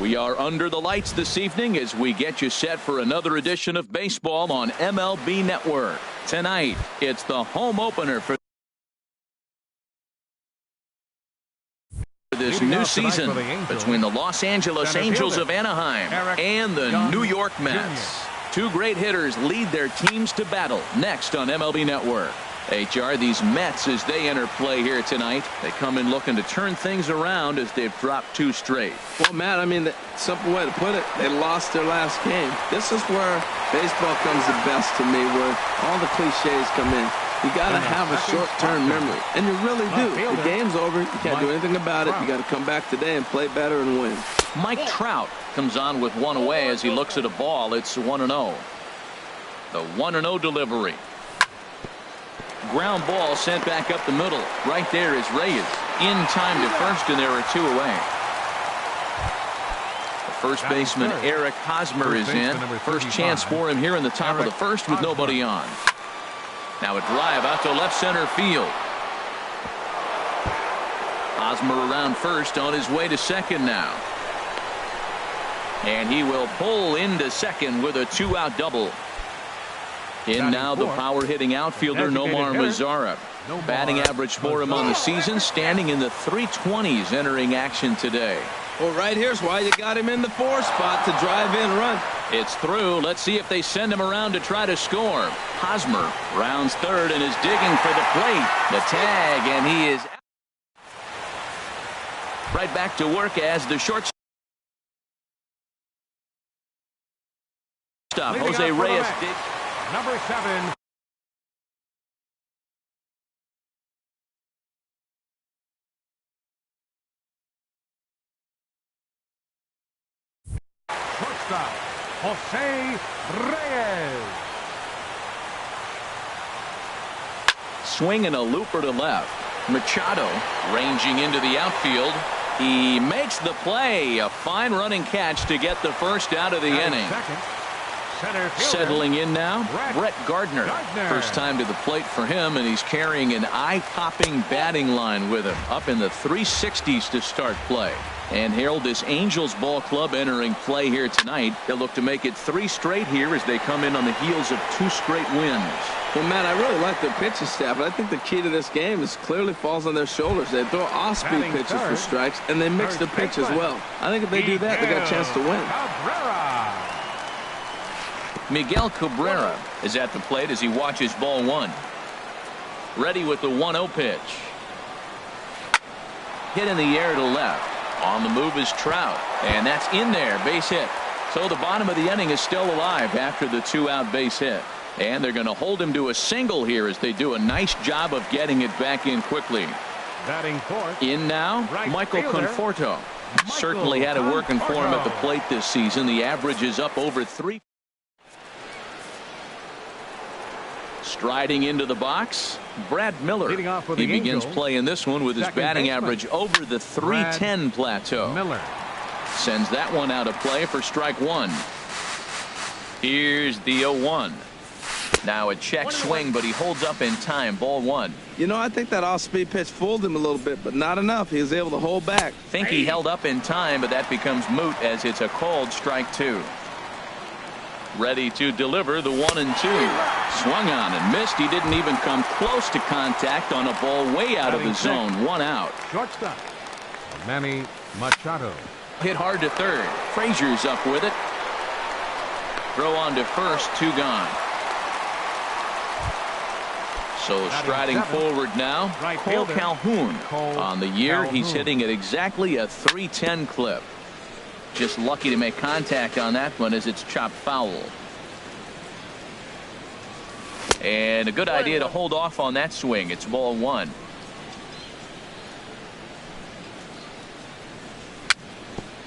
We are under the lights this evening as we get you set for another edition of baseball on MLB Network. Tonight, it's the home opener for this new season between the Los Angeles Angels of Anaheim and the New York Mets. Two great hitters lead their teams to battle next on MLB Network. HR, these Mets, as they enter play here tonight, they come in looking to turn things around as they've dropped two straight. Well, Matt, I mean, the simple way to put it, they lost their last game. This is where baseball comes the best to me, where all the cliches come in. You got to have a short-term memory, and you really do. The game's over. You can't do anything about it. You got to come back today and play better and win. Mike Trout comes on with one away as he looks at a ball. It's 1-0. The 1-0 delivery. Ground ball sent back up the middle. Right there is Reyes. In time to first, and there are two away. The first baseman, Eric Hosmer, is in. First chance for him here in the top of the first with nobody on. Now a drive out to left center field. Hosmer around first, on his way to second now. And he will pull into second with a two-out double. In now the power-hitting outfielder Nomar Mazara. Batting average for him on the season standing in the 320s entering action today. Well, right here's why you got him in the 4 spot to drive in run. It's through. Let's see if they send him around to try to score. Hosmer rounds third and is digging for the plate. The tag, and he is right back to work as the shortstop. Jose Reyes did. Number 7. Shortstop, Jose Reyes. Swing and a looper to left. Machado ranging into the outfield. He makes the play. A fine running catch to get the first out of the inning. Settling in now, Brett Gardner. First time to the plate for him, and he's carrying an eye-popping batting line with him. Up in the 360s to start play. And Harold, this Angels ball club entering play here tonight. They'll look to make it 3 straight here as they come in on the heels of 2 straight wins. Well, Matt, I really like their pitching staff, but I think the key to this game is clearly falls on their shoulders. They throw off-speed pitches for strikes, and they mix the pitch as well. I think if they do that, they got a chance to win. Miguel Cabrera is at the plate as he watches ball 1. Ready with the 1-0 pitch. Hit in the air to left. On the move is Trout, and that's in there, base hit. So the bottom of the inning is still alive after the 2-out base hit. And they're going to hold him to a single here as they do a nice job of getting it back in quickly. In now, Michael Conforto. Certainly had it working for him at the plate this season. The average is up over 3. Striding into the box, Brad Miller. He begins play in this one with his batting average over the 310 plateau. Sends that one out of play for strike 1. Here's the 0-1. Now a check swing, but he holds up in time. Ball 1. You know, I think that off-speed pitch fooled him a little bit, but not enough. He was able to hold back. Think he held up in time, but that becomes moot as it's a called strike 2. Ready to deliver the 1-2. Swung on and missed. He didn't even come close to contact on a ball way out of the zone. 1 out. Shortstop, Manny Machado. Hit hard to third. Frazier's up with it. Throw on to first. 2 gone. So striding forward now, Cole Calhoun. On the year, he's hitting at exactly a 310 clip. Just lucky to make contact on that one as it's chopped foul. And a good idea to hold off on that swing. It's ball 1.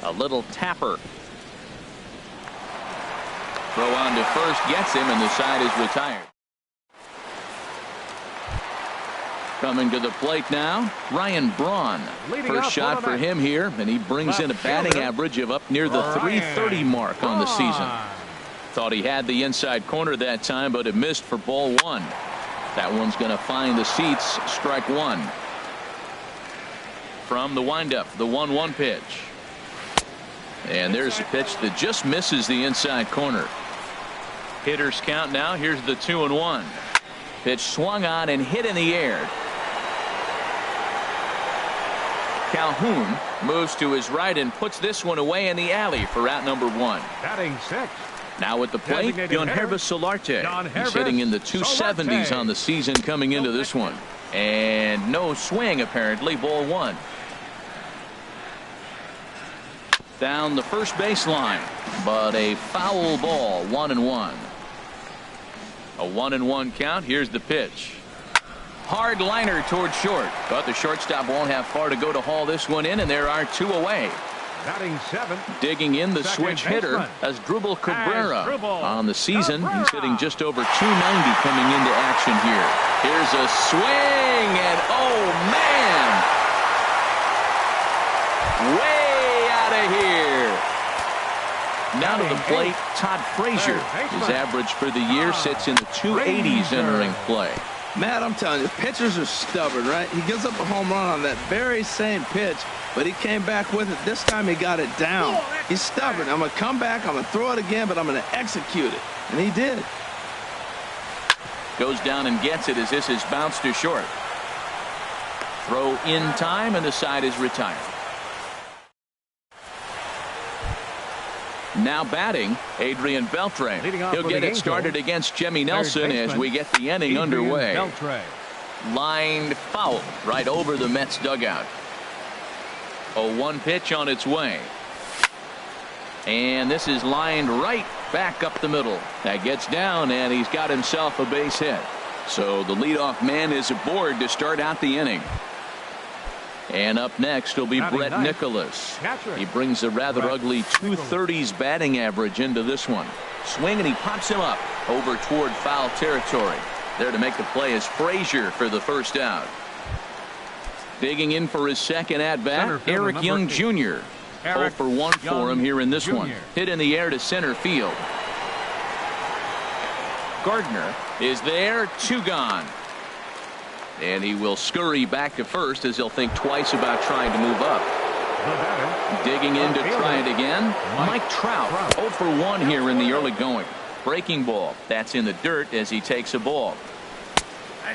A little tapper. Throw on to first gets him, and the side is retired. Coming to the plate now, Ryan Braun. First shot for him here, and he brings in a batting average of up near the 330 mark on the season. Thought he had the inside corner that time, but it missed for ball 1. That one's going to find the seats. Strike 1. From the windup, the 1-1 pitch. And there's a pitch that just misses the inside corner. Hitters count now. Here's the 2-1. Pitch swung on and hit in the air. Calhoun moves to his right and puts this one away in the alley for out number 1. Batting 6. Now at the plate, Yonhervis Solarte. He's hitting in the 270s on the season coming into this one. And no swing, apparently. Ball 1. Down the first baseline, but a foul ball. 1-1. A 1-1 count. Here's the pitch. Hard liner toward short, but the shortstop won't have far to go to haul this one in, and there are 2 away. Batting 7. Digging in the switch hitter as Asdrubal Cabrera. On the season, he's hitting just over 290 coming into action here. Here's a swing, and oh man, way out of here. Now to the plate, Todd Frazier. His average for the year sits in the 280s entering play. Matt, I'm telling you, pitchers are stubborn, right? He gives up a home run on that very same pitch, but he came back with it. This time he got it down. He's stubborn. I'm going to come back, I'm going to throw it again, but I'm going to execute it. And he did. Goes down and gets it as this is bounced to short. Throw in time, and the side is retired. Now batting, Adrian Beltre. He'll get it started against Jimmy Nelson as we get the inning underway. Lined foul right over the Mets dugout. A 1 pitch on its way. And this is lined right back up the middle. That gets down, and he's got himself a base hit. So the leadoff man is aboard to start out the inning. And up next will be Brett Nicholas. He brings a rather ugly 230s batting average into this one. Swing, and he pops him up over toward foul territory. There to make the play is Frazier for the first out. Digging in for his second at-bat, Eric Young Jr. 0 for 1 for him here in this one. Hit in the air to center field. Gardner is there, 2 gone. And he will scurry back to first as he'll think twice about trying to move up. Digging in to try it again, Mike Trout. 0 for 1 here in the early going. Breaking ball. That's in the dirt as he takes a ball.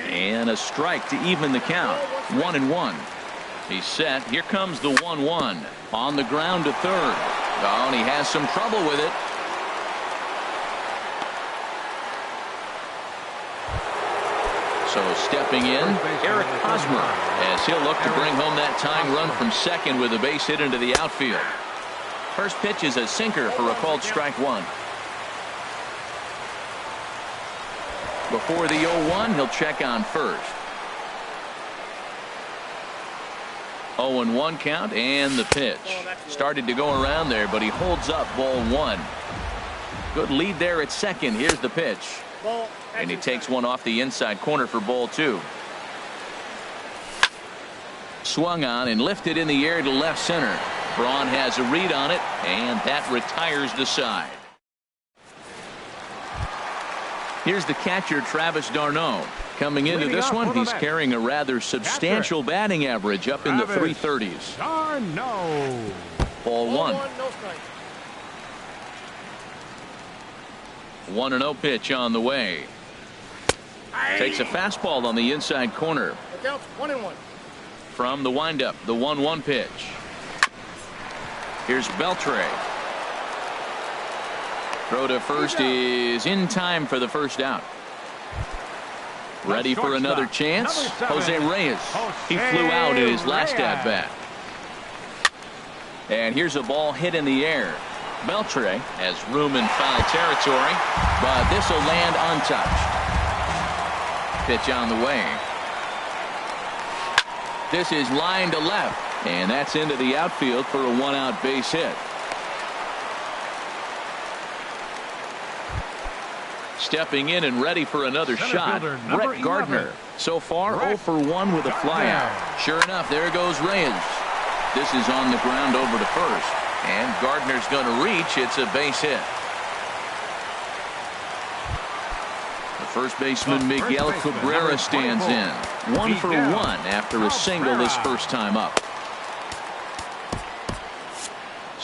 And a strike to even the count. 1-1. He's set. Here comes the 1-1. On the ground to third. Oh, and he has some trouble with it. So stepping in, Eric Hosmer, as he'll look to bring home that tying run from second with a base hit into the outfield. First pitch is a sinker for a called strike 1. Before the 0-1, he'll check on first. 0-1 count, and the pitch. Started to go around there, but he holds up ball 1. Good lead there at second. Here's the pitch. And he takes one off the inside corner for ball 2. Swung on and lifted in the air to left center. Braun has a read on it, and that retires the side. Here's the catcher, Travis d'Arnaud. Coming into this one, he's carrying a rather substantial batting average up in the 330s. d'Arnaud. Ball 1. 1-0 pitch on the way. Takes a fastball on the inside corner. From the windup, the 1-1 pitch. Here's Beltre. Throw to first is in time for the first out. Ready for another chance? Jose Reyes. He flew out in his last at bat. And here's a ball hit in the air. Beltre has room in foul territory, but this will land untouched. Pitch on the way. This is line to left, and that's into the outfield for a 1-out base hit. Stepping in and ready for another shot, Brett Gardner. So far, 0 for 1 with a flyout. Sure enough, there goes Reyes. This is on the ground over to first. And Gardner's going to reach. It's a base hit. The first baseman, Miguel Cabrera, stands in. 1 for 1 after a single this first time up.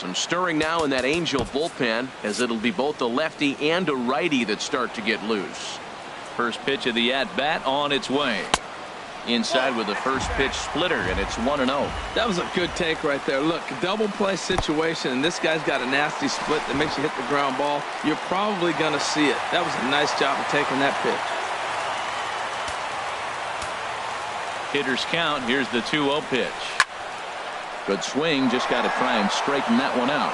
Some stirring now in that Angel bullpen, as it'll be both a lefty and a righty that start to get loose. First pitch of the at-bat on its way. Inside with the first pitch splitter, and it's 1-0. That was a good take right there. Look, double play situation, and this guy's got a nasty split that makes you hit the ground ball. You're probably going to see it. That was a nice job of taking that pitch. Hitters count. Here's the 2-0 pitch. Good swing. Just got to try and straighten that one out.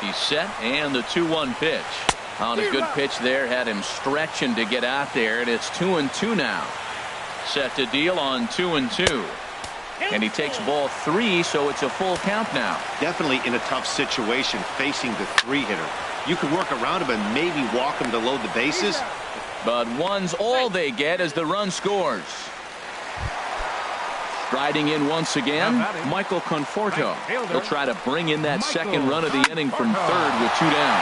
He's set, and the 2-1 pitch. On a good pitch there, had him stretching to get out there, and it's 2-2 now. Set to deal on 2-2. And he takes ball 3, so it's a full count now. Definitely in a tough situation facing the 3-hitter. You can work around him and maybe walk him to load the bases. But one's all they get as the run scores. Striding in once again, Michael Conforto. He'll try to bring in that second run of the inning from third with 2 down.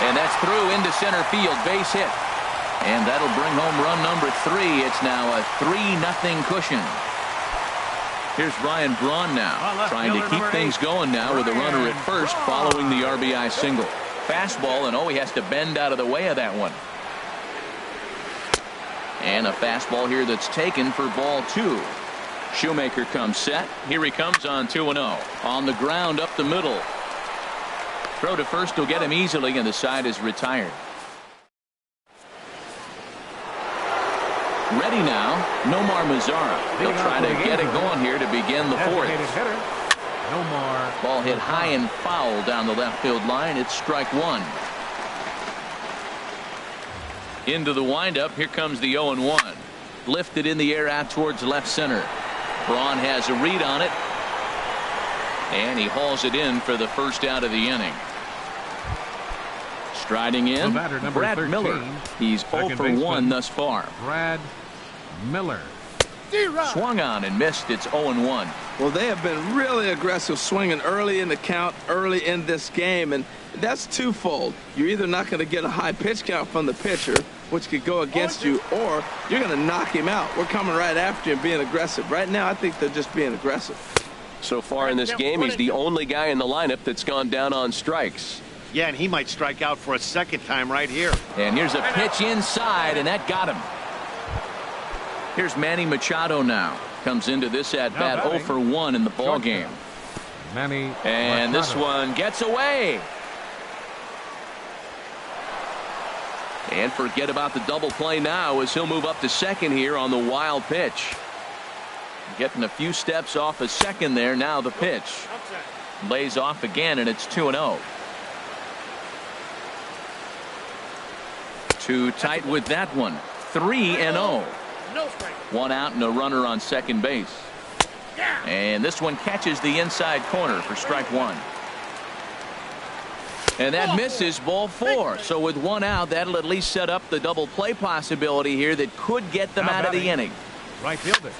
And that's through into center field, base hit. And that'll bring home run number 3. It's now a 3-0 cushion. Here's Ryan Braun now, trying to keep things going now with a runner at first following the RBI single. Fastball, and he has to bend out of the way of that one. And a fastball here that's taken for ball 2. Shoemaker comes set. Here he comes on 2-0. On the ground up the middle. Throw to first will get him easily, and the side is retired. Ready now, Nomar Mazara. He'll try to get it going here to begin the 4th. Ball hit high and foul down the left field line. It's strike 1. Into the windup. Here comes the 0-1. Lifted in the air out towards left center. Braun has a read on it. And he hauls it in for the first out of the inning. Striding in, Brad 13, Miller. He's 0 for 1 thus far. Brad Miller. Swung on and missed. It's 0-1. Well, they have been really aggressive swinging early in the count, early in this game, and that's twofold. You're either not going to get a high pitch count from the pitcher, which could go against you, or you're going to knock him out. We're coming right after you and being aggressive. Right now, I think they're just being aggressive. So far in this game, he's the only guy in the lineup that's gone down on strikes. Yeah, and he might strike out for a second time right here. And here's a pitch inside, and that got him. Here's Manny Machado now. Comes into this at bat 0 for 1 in the ball game. And this one gets away. And forget about the double play now as he'll move up to second here on the wild pitch. Getting a few steps off a second there. Now the pitch. Lays off again, and it's 2-0. Too tight with that one. 3-0. 1 out and a runner on second base. And this one catches the inside corner for strike 1. And that misses, ball 4. So with 1 out, that'll at least set up the double play possibility here that could get them out of the inning. Right fielder,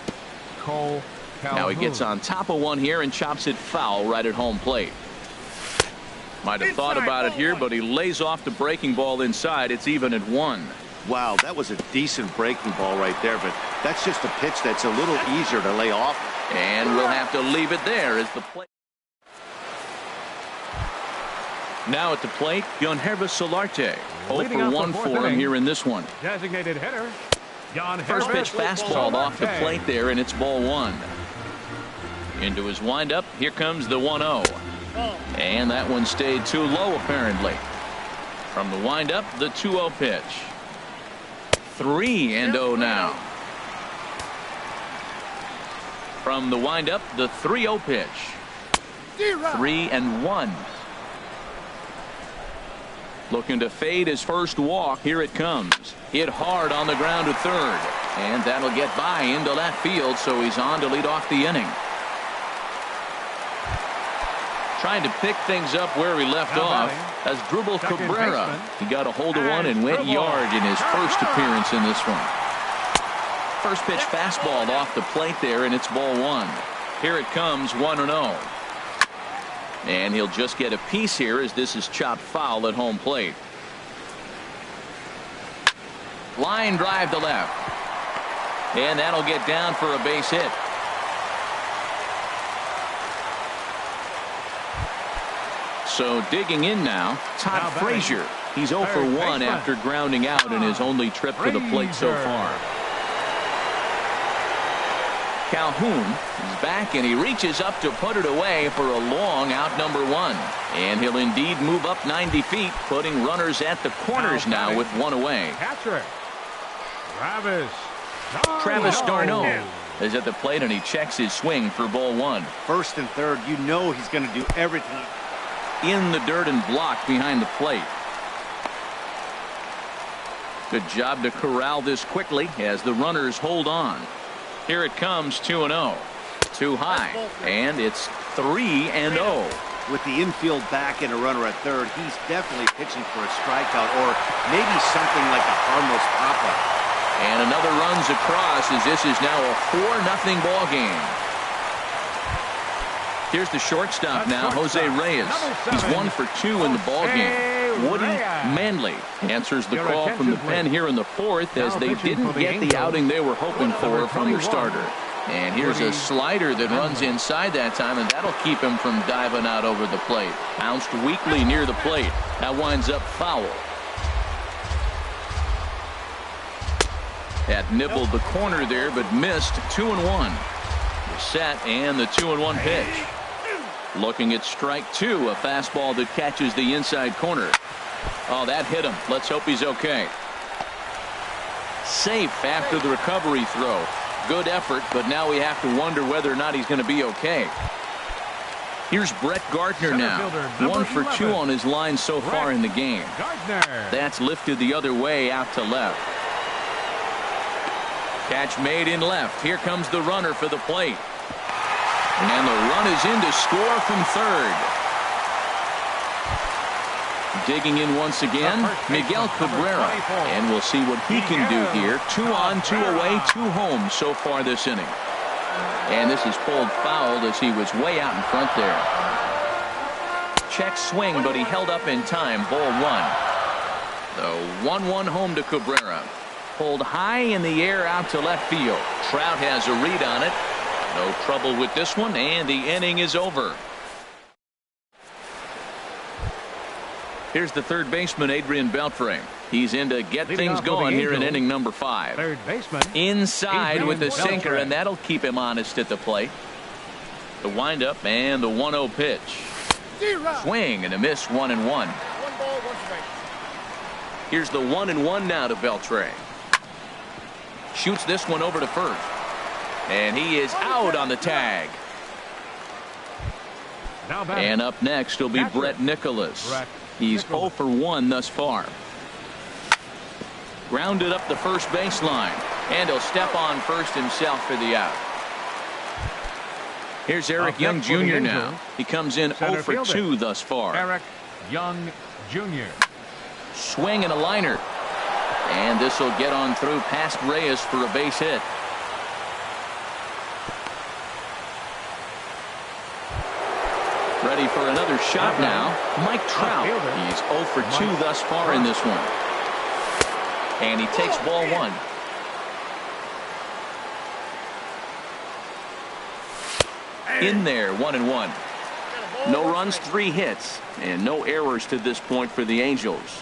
Cole Calhoun. Now he gets on top of one here and chops it foul right at home plate. Might have thought about it here, but he lays off the breaking ball inside. It's even at 1. Wow, that was a decent breaking ball right there, but that's just a pitch that's a little easier to lay off. And we'll have to leave it there as the play. Now at the plate, Yonhervis Solarte. 0 for 1 for him here in this one. Designated hitter, First pitch fastball off the plate there, and it's ball 1. Into his windup. Here comes the 1-0. And that one stayed too low apparently. From the windup, the 2-0 pitch. 3-0 now. From the windup, the 3-0 pitch. 3-1. Looking to fade his first walk. Here it comes. Hit hard on the ground to third. And that'll get by into left field, so he's on to lead off the inning. Trying to pick things up where he left off as Drupal Cabrera. He got a hold of one and went yard in his first appearance in this one. First pitch fastball off the plate there, and it's ball 1. Here it comes, 1-0. And he'll just get a piece here as this is chopped foul at home plate. Line drive to left. And that'll get down for a base hit. So digging in now, Todd Frazier. He's 0 for 1 after grounding out in his only trip to the plate so far. Calhoun is back, and he reaches up to put it away for a long out number 1. And he'll indeed move up 90 feet, putting runners at the corners now with 1 away. Catcher, Travis d'Arnaud is at the plate, and he checks his swing for ball 1. First and third, you know he's going to do everything. In the dirt and blocked behind the plate. Good job to corral this quickly as the runners hold on. Here it comes, 2-0. Too high, and it's 3-0. With the infield back and a runner at third, he's definitely pitching for a strikeout or maybe something like a harmless pop-up. And another runs across as this is now a 4-0 ball game. Here's the shortstop now, Jose Reyes. He's 1 for 2 in the ball game. Woody Manley answers the call from the pen here in the 4th as they didn't get the outing they were hoping for from their starter. And here's a slider that runs inside that time, and that'll keep him from diving out over the plate. Bounced weakly near the plate. That winds up foul. That nibbled the corner there, but missed. 2-1. The set and the 2-1 pitch. Looking at strike 2, a fastball that catches the inside corner. Oh, that hit him. Let's hope he's okay. Safe after the recovery throw. Good effort, but now we have to wonder whether or not he's going to be okay. Here's Brett Gardner now. 1 for 2 on his line so far in the game. That's lifted the other way out to left. Catch made in left. Here comes the runner for the plate. And the run is in to score from third. Digging in once again, Miguel Cabrera. And we'll see what he can do here. 2 on, 2 away, 2 home so far this inning. And this is pulled foul as he was way out in front there. Check swing, but he held up in time. Ball 1. The 1-1 home to Cabrera. Pulled high in the air out to left field. Trout has a read on it. No trouble with this one, and the inning is over. Here's the third baseman, Adrian Beltre. He's in to get things going here in inning number 5. Third baseman. Inside with the sinker, and that'll keep him honest at the plate. The windup and the 1-0 pitch. Swing and a miss, 1-1. 1 ball, 1 strike. Here's the 1-1 now to Beltre. Shoots this one over to first. And he is out on the tag. And up next will be Brett Nicholas. He's 0 for 1 thus far. Grounded up the first baseline. And he'll step on first himself for the out. Here's Eric Young Jr. now. He comes in 0 for 2 thus far. Eric Young Jr. Swing and a liner. And this will get on through past Reyes for a base hit. Ready for another shot now. Mike Trout. He's 0 for 2 thus far in this one. And he takes ball 1. In there, 1-1. No runs, 3 hits, and no errors to this point for the Angels.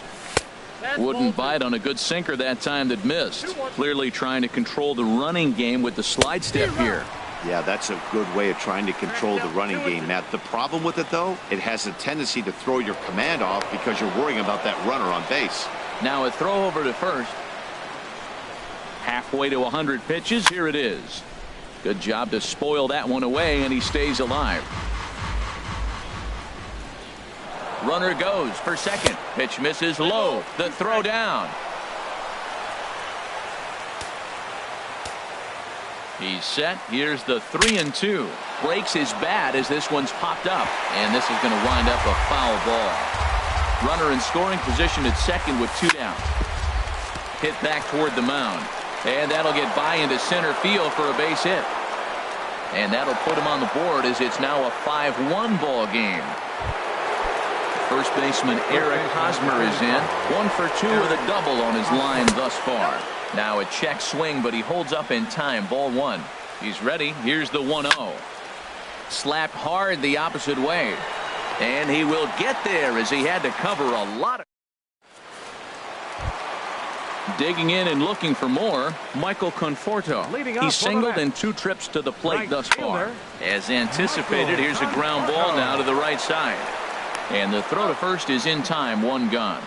Wouldn't bite on a good sinker that time that missed. Clearly trying to control the running game with the slide step here. Yeah, that's a good way of trying to control the running game, Matt. The problem with it, though, it has a tendency to throw your command off because you're worrying about that runner on base. Now a throw over to first. Halfway to 100 pitches. Here it is. Good job to spoil that one away, and he stays alive. Runner goes for second. Pitch misses low. The throw down. He's set. Here's the 3-2. Breaks his bat as this one's popped up. And this is going to wind up a foul ball. Runner in scoring position at second with 2 down. Hit back toward the mound. And that'll get by into center field for a base hit. And that'll put him on the board as it's now a 5-1 ball game. First baseman Eric Hosmer is in. 1 for 2 with a double on his line thus far. Now a check swing, but he holds up in time. Ball 1. He's ready. Here's the 1-0. Slapped hard the opposite way. And he will get there as he had to cover a lot of. Digging in and looking for more, Michael Conforto. He's singled in 2 trips to the plate thus far. As anticipated, here's a ground ball now to the right side. And the throw to first is in time, 1 gone.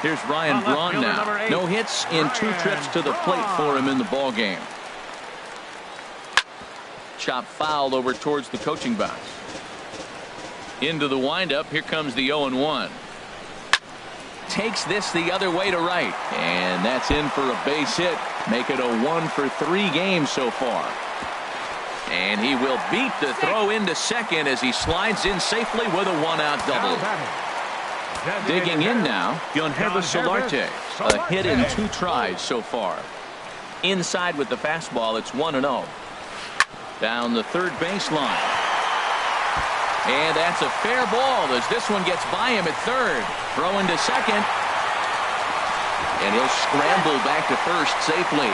Here's Ryan Braun now. No hits in 2 trips to the plate for him in the ball game. Chop fouled over towards the coaching box. Into the windup. Here comes the 0-1. Takes this the other way to right. And that's in for a base hit. Make it a 1-for-3 game so far. And he will beat the throw into second as he slides in safely with a 1-out double. Digging in now, Yonhevis Solarte. A hit in 2 tries so far. Inside with the fastball, it's 1-0. Down the third baseline. And that's a fair ball as this one gets by him at third. Throw into second. And he'll scramble back to first safely.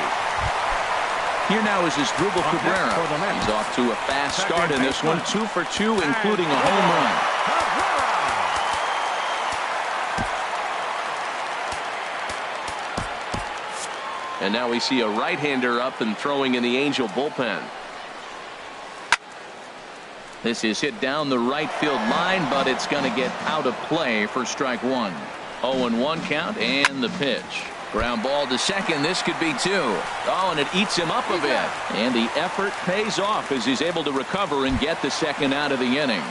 Here now is Asdrubal Cabrera. He's off to a fast start in this one. 2 for 2, including a home run. And now we see a right-hander up and throwing in the Angel bullpen. This is hit down the right field line, but it's going to get out of play for strike 1. 0-1 count and the pitch. Ground ball to second. This could be 2. Oh, and it eats him up a bit. And the effort pays off as he's able to recover and get the second out of the inning.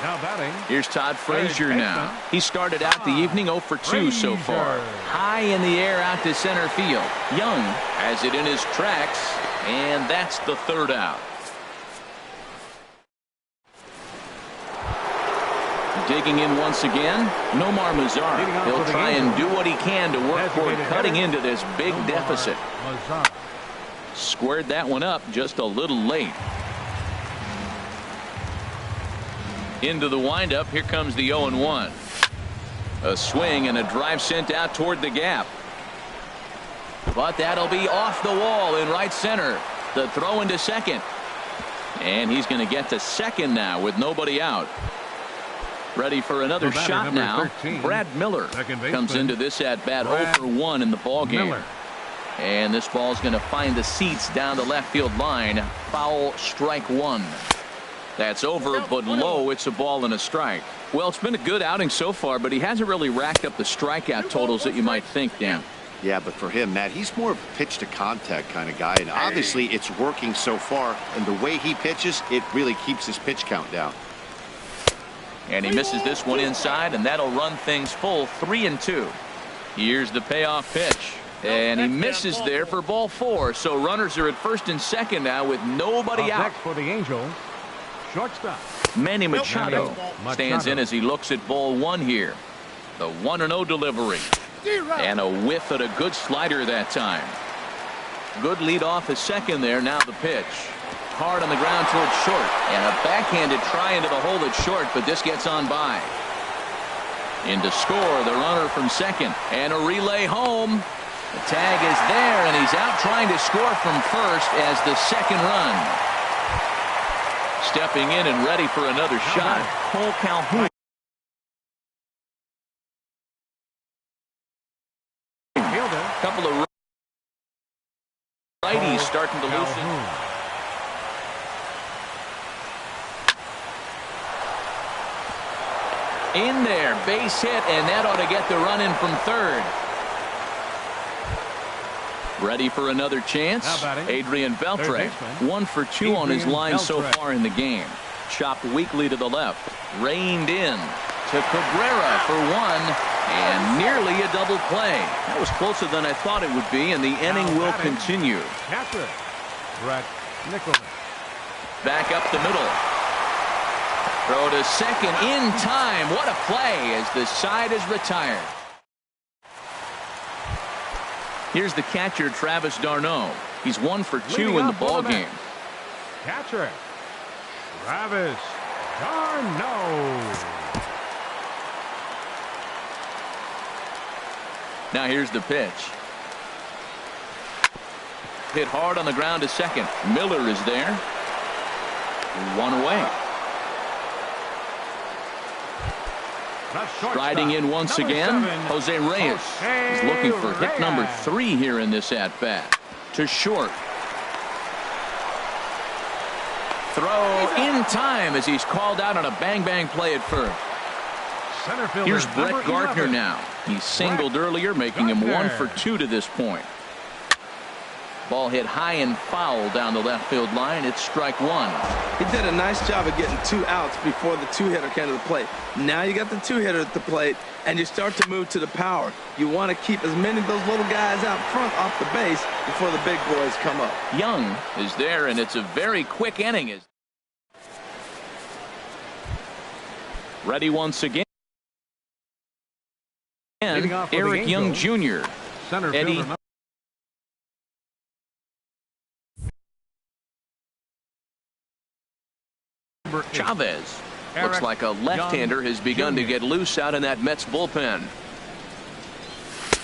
Now batting. Here's Todd Frazier now. He started out the evening 0 for 2 so far. High in the air out to center field. Young has it in his tracks, and that's the 3rd out. Digging in once again, Nomar Mazara. He'll try and do what he can to work toward cutting into this big deficit. Squared that one up just a little late. Into the windup. Here comes the 0-1. A swing and a drive sent out toward the gap. But that'll be off the wall in right center. The throw into second. And he's going to get to second now with nobody out. Ready for another shot now. 13, Brad Miller comes into this at bat 0 for 1 in the ball game. And this ball's going to find the seats down the left field line. Foul, strike 1. That's over, but low. It's a ball and a strike. Well, it's been a good outing so far, but he hasn't really racked up the strikeout totals that you might think, Dan. Yeah, but for him, Matt, he's more of a pitch to contact kind of guy, and obviously it's working so far, and the way he pitches, it really keeps his pitch count down. And he misses this one inside, and that'll run things full 3-2. Here's the payoff pitch. And he misses there for ball 4. So runners are at first and second now with nobody out. For the Angels, shortstop Manny Machado stands in as he looks at ball 1 here. The 1-0 delivery. And a whiff at a good slider that time. Good lead off at second there. Now the pitch. Hard on the ground towards short, and a backhanded try into the hole at short, but this gets on by. In to score, the runner from second, and a relay home. The tag is there, and he's out trying to score from first as the second run. Stepping in and ready for another shot, Cole Calhoun. Couple of righties starting to loosen. In there, base hit, and that ought to get the run in from third. Ready for another chance. Adrian Beltre, 1 for 2 on his line so far in the game. Chopped weakly to the left. Reined in to Cabrera for 1, and nearly a double play. That was closer than I thought it would be, and the inning will continue. Back up the middle. Throw to second in time. What a play as the side is retired. Here's the catcher, Travis d'Arnaud. He's 1 for 2 in the ball game. Catcher, Travis d'Arnaud. Now here's the pitch. Hit hard on the ground to second. Miller is there. 1 away. Striding in once again, Jose Reyes. He's looking for hit number 3 here in this at-bat. To short. Throw in time as he's called out on a bang-bang play at first. Here's Brett Gardner now. He singled earlier, making him 1 for 2 to this point. Ball hit high and foul down the left field line. It's strike 1. He did a nice job of getting 2 outs before the 2-hitter came to the plate. Now you got the 2-hitter at the plate, and you start to move to the power. You want to keep as many of those little guys out front off the base before the big boys come up. Young is there, and it's a very quick inning. Ready once again. Eric Young Jr. Center Eddie fielder Chavez. Looks like a left-hander has begun to get loose out in that Mets bullpen.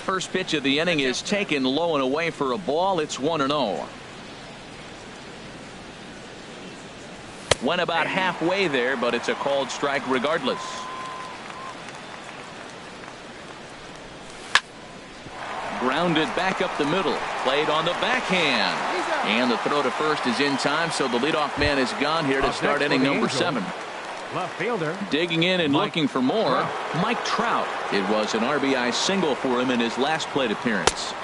First pitch of the inning is taken low and away for a ball. It's 1-0. Went about halfway there, but it's a called strike regardless. Grounded back up the middle. Played on the backhand. And the throw to first is in time, so the leadoff man is gone here to start inning number 7. left fielder. Digging in and looking for more, Mike Trout. It was an RBI single for him in his last plate appearance.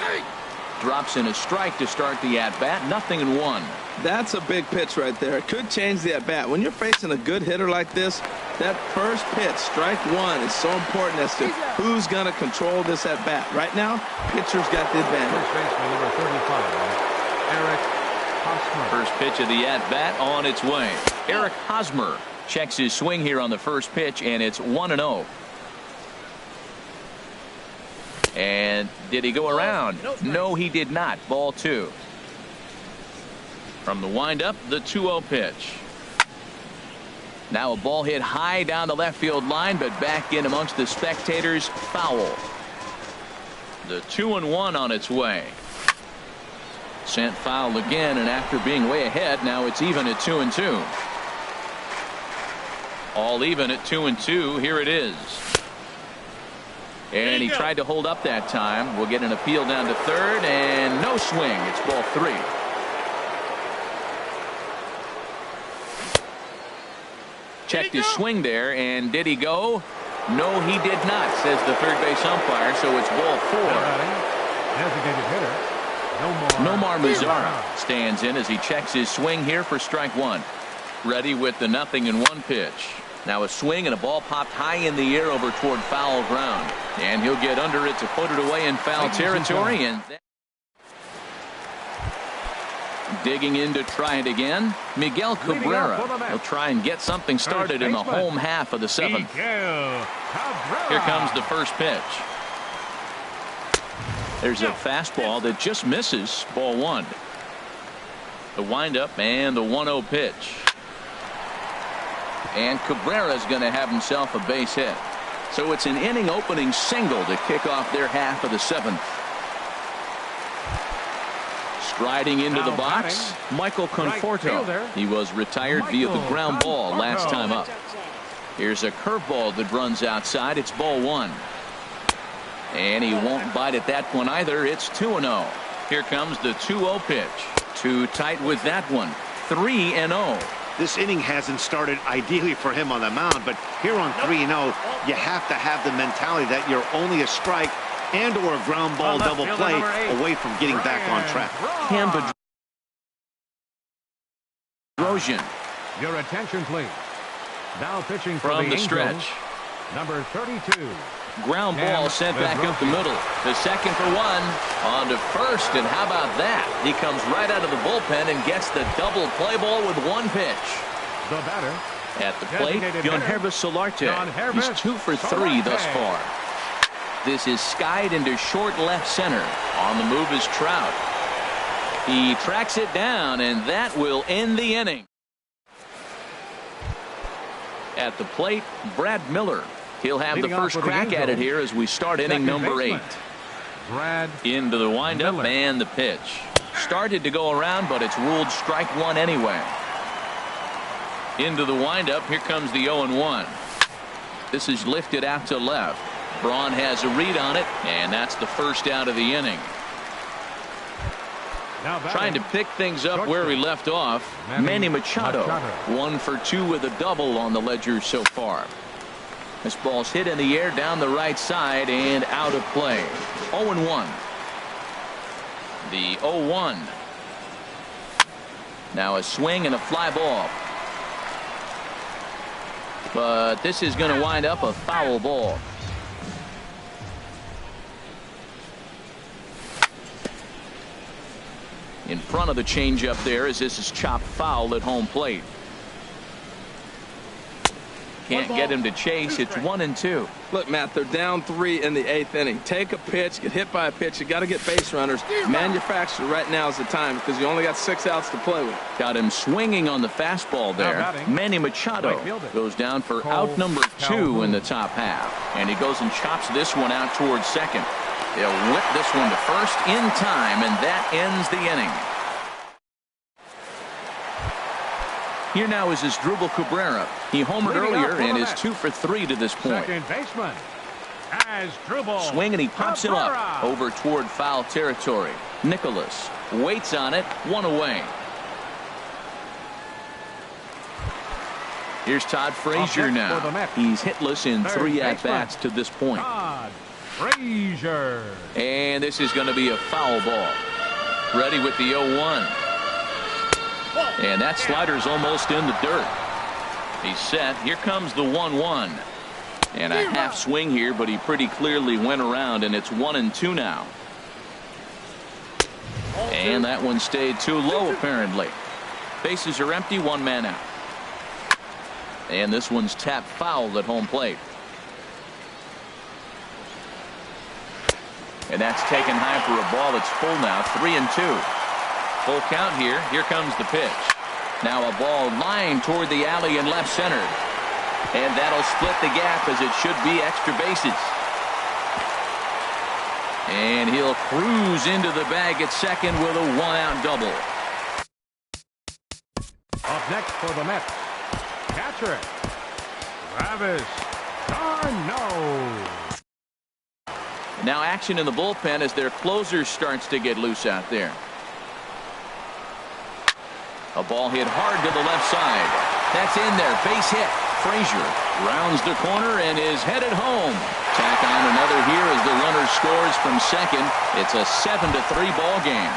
Drops in a strike to start the at-bat. 0-1. That's a big pitch right there. It could change the at-bat. When you're facing a good hitter like this, that first pitch, strike 1, is so important as to who's going to control this at-bat. Right now, pitcher's got the advantage. First baseman number 35, Eric Hosmer. First pitch of the at-bat on its way. Eric Hosmer checks his swing here on the first pitch, and it's 1-0. And did he go around? No, he did not. Ball 2. From the windup, the 2-0 pitch. Now a ball hit high down the left field line, but back in amongst the spectators. Foul. The 2-1 on its way. Sent foul again, and after being way ahead, now it's even at 2-2. All even at 2-2. Here it is. And he tried to hold up that time. We'll get an appeal down to third, and no swing. It's ball 3. Checked his swing there, and did he go? No, he did not, says the third base umpire, so it's ball 4. Designated hitter, Nomar Mazara stands in as he checks his swing here for strike 1. Ready with the 0-1 pitch. Now a swing and a ball popped high in the air over toward foul ground. And he'll get under it to put it away in foul territory. And digging in to try it again, Miguel Cabrera. He'll try and get something started in the home half of the 7th. Here comes the first pitch. There's a fastball that just misses. Ball 1. The windup and the 1-0 pitch. And Cabrera's going to have himself a base hit. So it's an inning opening single to kick off their half of the 7th. Striding into the box, Michael Conforto. He was retired via the ground ball last time up. Here's a curveball that runs outside. It's ball 1. And he won't bite at that one either. It's 2-0. Here comes the 2-0 pitch. Too tight with that one. 3-0. This inning hasn't started ideally for him on the mound, but here on 3-0, you have to have the mentality that you're only a strike and or a ground ball double play away from getting back on track. Bedrosian. Your attention, please. Now pitching for From the Angels, stretch. number 32. Ground ball sent back up the middle. The second for 1. On to first, and how about that? He comes right out of the bullpen and gets the double play ball with 1 pitch. The batter. At the plate, Yohannes Solarte. He's 2 for 3 thus far. This is skied into short left center. On the move is Trout. He tracks it down, and that will end the inning. At the plate, Brad Miller. He'll have the first crack at it here as we start inning number 8. Brad into the windup and the pitch. Started to go around, but it's ruled strike 1 anyway. Into the windup. Here comes the 0-1. This is lifted out to left. Braun has a read on it, and that's the first out of the inning. Trying to pick things up where we left off. Manny Machado. 1 for 2 with a double on the ledger so far. This ball's hit in the air down the right side and out of play. 0-1. The 0-1. Now a swing and a fly ball. But this is going to wind up a foul ball. In front of the changeup there, as this is chopped foul at home plate. Can't get him to chase. It's 1-2. Look, Matt, they're down 3 in the 8th inning. Take a pitch, get hit by a pitch. You got to get base runners. Manufacture right now is the time because you only got 6 outs to play with. Got him swinging on the fastball there. Manny Machado goes down for out number 2 in the top half. And he goes and chops this one out towards second. They'll whip this one to first in time, and that ends the inning. Here now is Asdrubal Cabrera. He homered earlier and is 2 for 3 to this point. Second baseman, Asdrubal. Swing and he pops him up over toward foul territory. Nicholas waits on it, 1 away. Here's Todd Frazier now. He's hitless in 3 at-bats to this point. Todd Frazier. And this is going to be a foul ball. Ready with the 0-1. And that slider's almost in the dirt. He's set. Here comes the 1-1. And a half swing here, but he pretty clearly went around, and it's 1-2 now. And that one stayed too low, apparently. Bases are empty, 1 man out. And this one's tapped foul at home plate. And that's taken high for a ball. It's full now, 3-2. Full count here. Here comes the pitch. Now a ball lined toward the alley in left center. And that'll split the gap as it should be extra bases. And he'll cruise into the bag at second with a 1-out double. Up next for the Mets, catcher, Travis d'Arnaud. Now action in the bullpen as their closer starts to get loose out there. A ball hit hard to the left side. That's in there. Base hit. Frazier rounds the corner and is headed home. Tack on another here as the runner scores from second. It's a 7-3 ball game.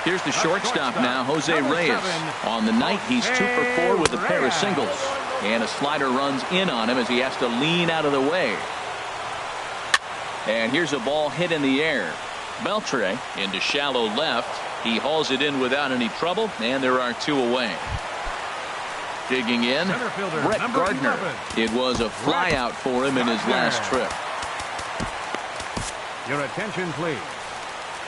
Here's the shortstop now, Jose Reyes. On the night, he's 2 for 4 with a pair of singles. And a slider runs in on him as he has to lean out of the way. And here's a ball hit in the air. Beltre into shallow left. He hauls it in without any trouble, and there are 2 away. Digging in, Brett Gardner. 11. It was a fly out for him in his last trip. Your attention, please.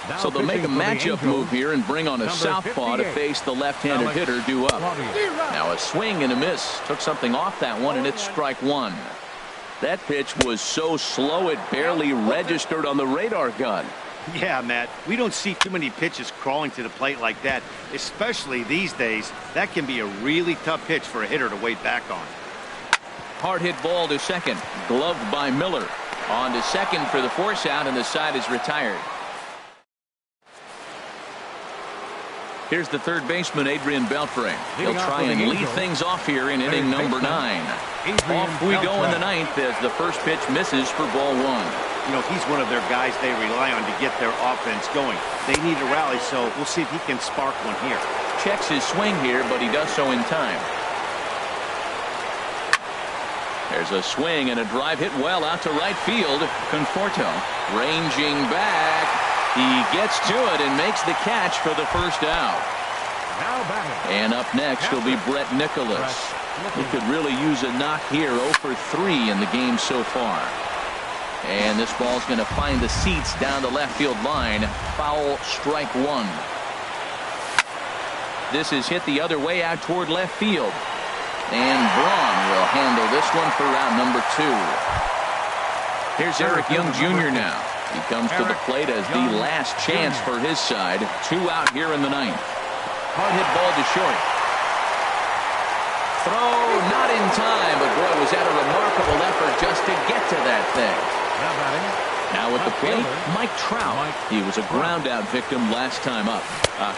Now So they'll make a pitching for the matchup Angels, move here and bring on a number southpaw to 58, face the left-handed hitter due up. Claudio. Now a swing and a miss. Took something off that one, and it's strike 1. That pitch was so slow it barely registered on the radar gun. Yeah, Matt, we don't see too many pitches crawling to the plate like that, especially these days. That can be a really tough pitch for a hitter to wait back on. Hard hit ball to second. Gloved by Miller. On to second for the force out, and the side is retired. Here's the third baseman, Adrian Beltre. He'll try and lead things off here in inning number 9. Off we go in the 9th as the first pitch misses for ball 1. You know, he's one of their guys they rely on to get their offense going. They need a rally, so we'll see if he can spark one here. Checks his swing here, but he does so in time. There's a swing and a drive hit well out to right field. Conforto ranging back. He gets to it and makes the catch for the first out. And up next will be Brett Nicholas. He could really use a knock here. 0 for 3 in the game so far. And this ball's going to find the seats down the left field line. Foul, strike 1. This is hit the other way out toward left field. And Braun will handle this one for round number 2. Here's Eric Young Jr. now. He comes to the plate as the last chance for his side. 2 out here in the 9th. Hard hit ball to short. Throw not in time, but boy, was that a remarkable Now batting. Now at the plate, Mike Trout. Mike He was a ground-out victim last time up.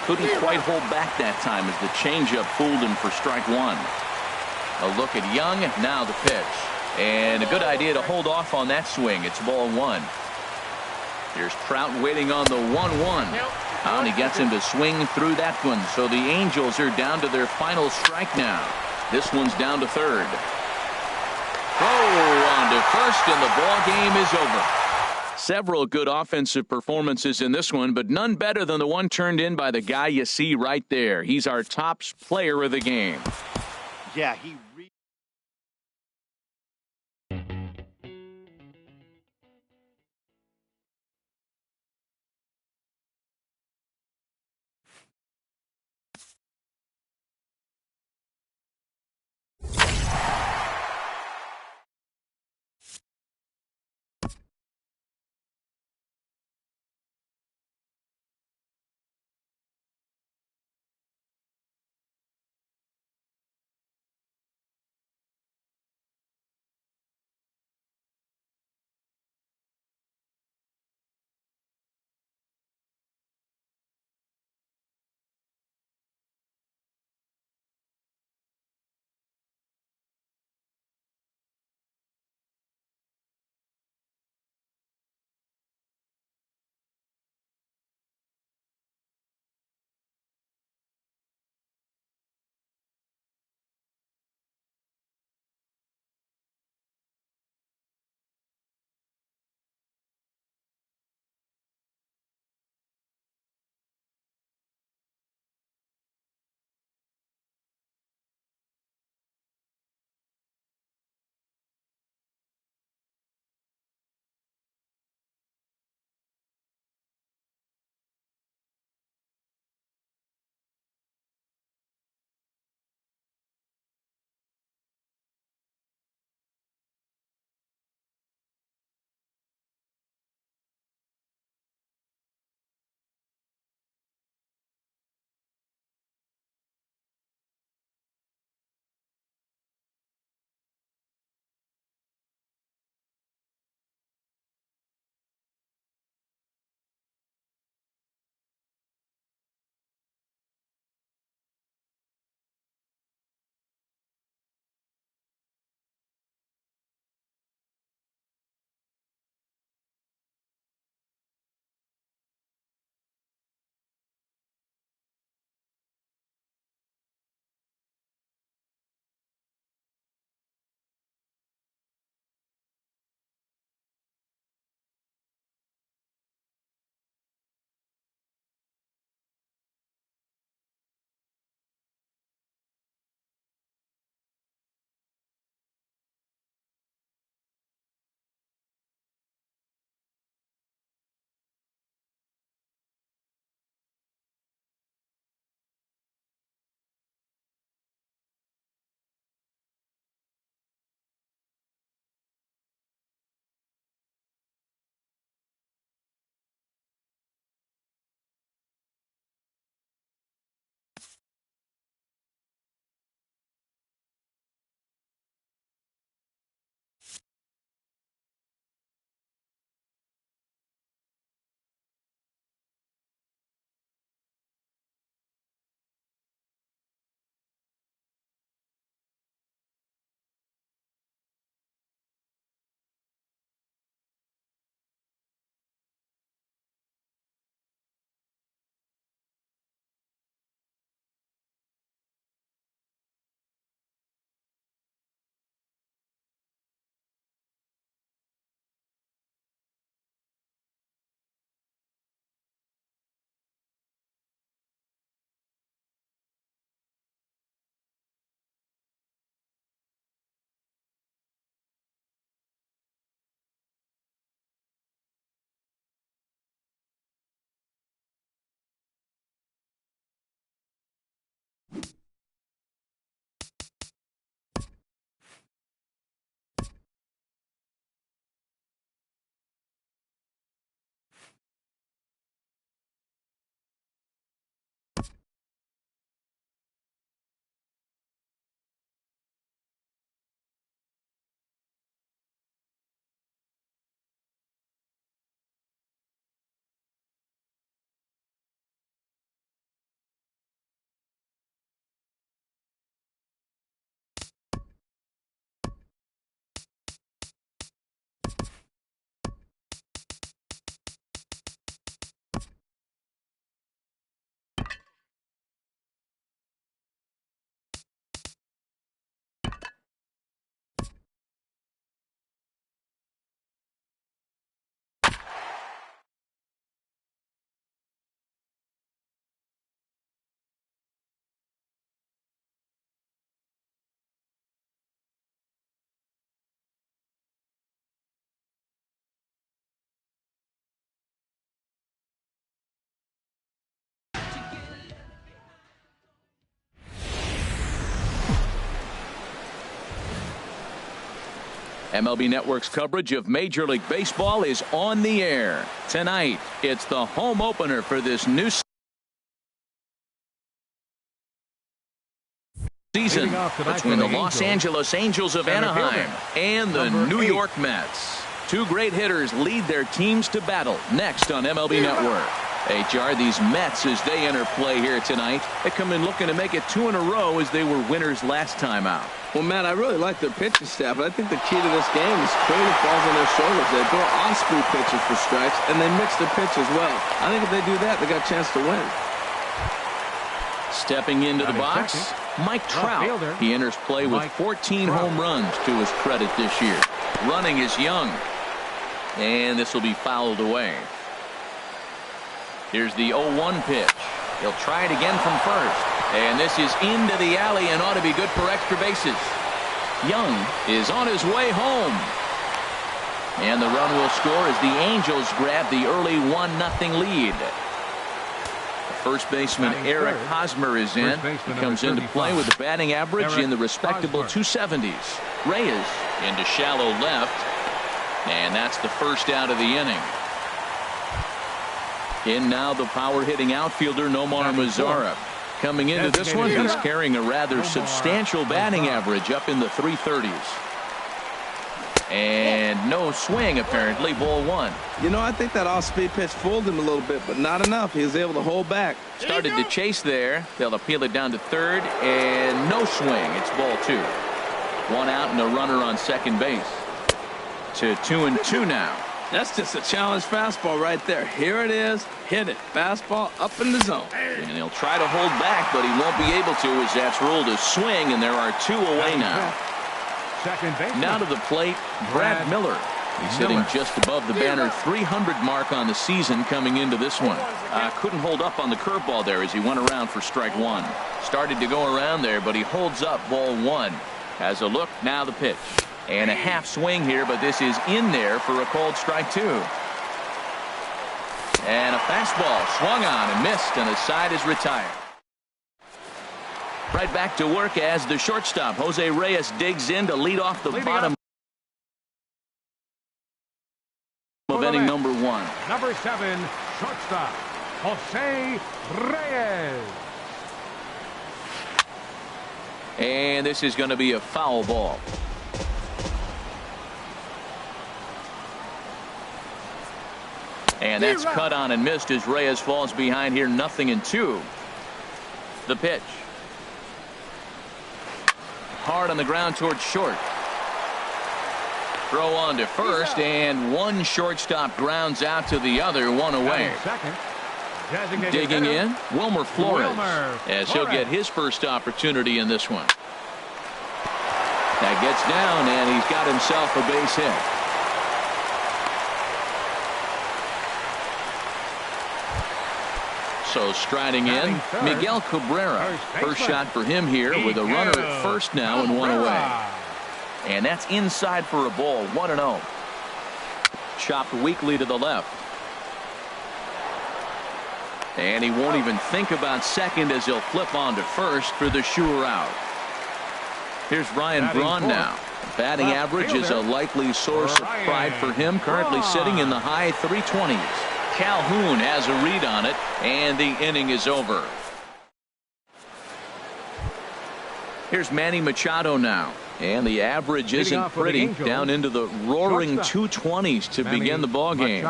Couldn't quite hold back that time as the changeup fooled him for strike one. A look at Young. Now the pitch. And a good idea to hold off on that swing. It's ball one. Here's Trout waiting on the 1-1. And he gets him to swing through that one. So the Angels are down to their final strike now. This one's down to third. Oh, on to first, and the ball game is over. Several good offensive performances in this one, but none better than the one turned in by the guy you see right there. He's our top player of the game. Yeah, he MLB Network's coverage of Major League Baseball is on the air. Tonight, it's the home opener for this new season between the Los Angeles Angels of Anaheim and the New York Mets. Two great hitters lead their teams to battle next on MLB Network. HR, these Mets, as they enter play here tonight, they come in looking to make it 2 in a row as they were winners last time out. Well, Matt, I really like their pitching staff, but I think the key to this game is clearly falls on their shoulders. They throw off-speed pitches for strikes, and they mix their pitch as well. I think if they do that, they got a chance to win. Stepping into the box, Mike Trout. He enters play with 14 home runs to his credit this year. Running is Young. And this will be fouled away. Here's the 0-1 pitch. He'll try it again from first. And this is into the alley and ought to be good for extra bases. Young is on his way home. And the run will score as the Angels grab the early 1-0 lead. First baseman Eric Hosmer is in. He comes into play with a batting average in the respectable 270s. Reyes into shallow left. And that's the first out of the inning. In now the power-hitting outfielder Nomar Mazara. Coming into this one, he's carrying a rather substantial batting average up in the 330s. And no swing, apparently, ball 1. You know, I think that off-speed pitch fooled him a little bit, but not enough. He was able to hold back. Started to chase there. They'll appeal it down to third, and no swing. It's ball 2. 1 out and a runner on second base. To 2-2 now. That's just a challenge fastball right there. Here it is. Hit it. Fastball up in the zone. And he'll try to hold back, but he won't be able to as that's ruled a swing, and there are 2 away now. Now to the plate, Brad Miller. He's hitting just above the banner 300 mark on the season coming into this one. Couldn't hold up on the curveball there as he went around for strike 1. Started to go around there, but he holds up ball 1. Has a look, now the pitch. And a half swing here, but this is in there for a called strike 2. And a fastball swung on and missed, and the side is retired. Right back to work as the shortstop, Jose Reyes, digs in to lead off the bottom of inning number 1. Number 7, shortstop, Jose Reyes. And this is going to be a foul ball. And that's cut on and missed as Reyes falls behind here 0-2. The pitch. Hard on the ground towards short. Throw on to first, and one shortstop grounds out to the other, 1 away. Digging in, Wilmer Flores, as he'll get his first opportunity in this one. That gets down, and he's got himself a base hit. So striding in, Miguel Cabrera. First shot for him here with a runner at first now and 1 away. And that's inside for a ball, 1-0. Chopped weakly to the left. And he won't even think about second as he'll flip on to first for the sure out. Here's Ryan Braun now. Batting average is a likely source of pride for him, currently sitting in the high 320s. Calhoun has a read on it, and the inning is over. Here's Manny Machado now, and the average isn't pretty, down into the roaring 220s to begin the ball game.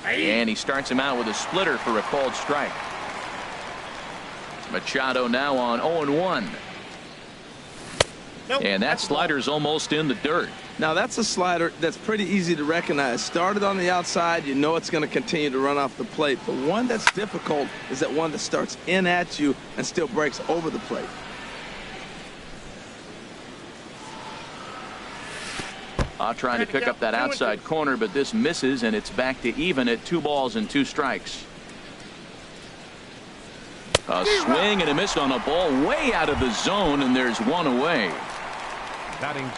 And he starts him out with a splitter for a called strike. Machado now on 0-1. And that slider's almost in the dirt. Now that's a slider that's pretty easy to recognize. Started on the outside, you know it's going to continue to run off the plate. But one that's difficult is that one that starts in at you and still breaks over the plate. Trying to pick up that outside corner, but this misses, and it's back to even at 2 balls and 2 strikes. A swing and a miss on a ball way out of the zone, and there's 1 away.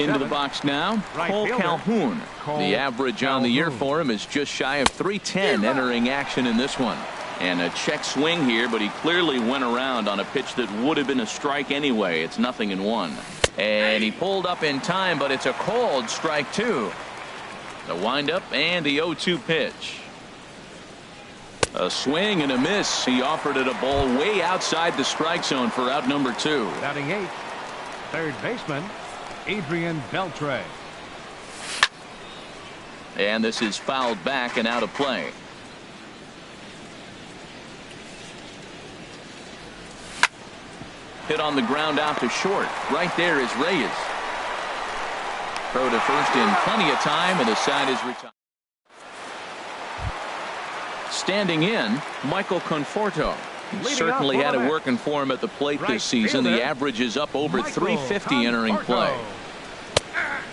Into the box now, Cole Calhoun. The average on the year for him is just shy of 310 entering action in this one. And a check swing here, but he clearly went around on a pitch that would have been a strike anyway. It's 0-1. And he pulled up in time, but it's a called strike 2. The windup and the 0-2 pitch. A swing and a miss. He offered it a ball way outside the strike zone for out number 2. Batting 8th, third baseman, Adrian Beltre. And this is fouled back and out of play. Hit on the ground out to short. Right there is Reyes. Throw to first in plenty of time, and the side is retired. Standing in, Michael Conforto. He certainly had it working for him at the plate this season. The average is up over 350 entering play.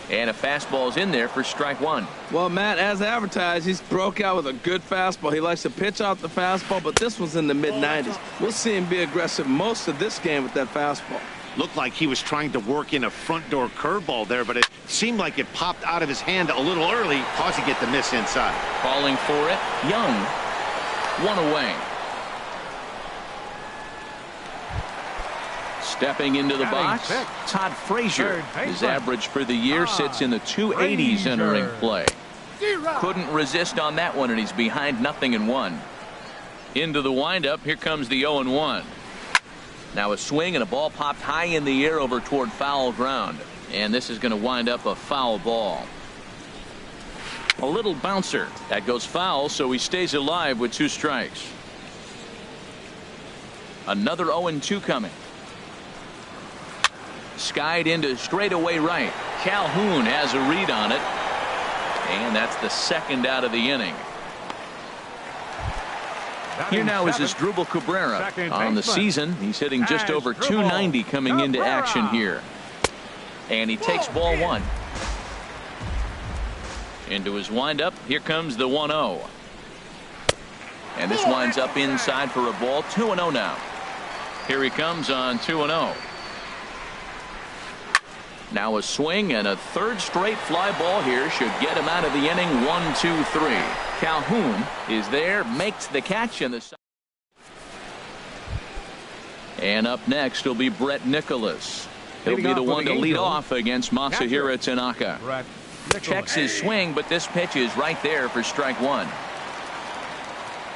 And a fastball's in there for strike 1. Well, Matt, as advertised, he's broke out with a good fastball. He likes to pitch out the fastball, but this was in the mid-90s. We'll see him be aggressive most of this game with that fastball. Looked like he was trying to work in a front door curveball there, but it seemed like it popped out of his hand a little early, causing it to miss inside. Calling for it, Young. 1 away. Stepping into the box, Todd Frazier. His average for the year sits in the 280s entering play. Couldn't resist on that one, and he's behind 0-1. Into the windup, here comes the 0-1. Now a swing and a ball popped high in the air over toward foul ground. And this is going to wind up a foul ball. A little bouncer. That goes foul, so he stays alive with 2 strikes. Another 0-2 coming. Skied into straightaway right. Calhoun has a read on it. And that's the second out of the inning. Here now is Asdrubal Cabrera. On the season, he's hitting just over 290 coming into action here. And he takes ball 1. Into his windup, here comes the 1-0. And this winds up inside for a ball. 2-0 now. Here he comes on 2-0. Now a swing and a third straight fly ball here should get him out of the inning. 1-2-3. Calhoun is there, makes the catch, and up next will be Brett Nicholas. He'll be the one to lead off against Masahiro Tanaka. Checks his swing, but this pitch is right there for strike 1.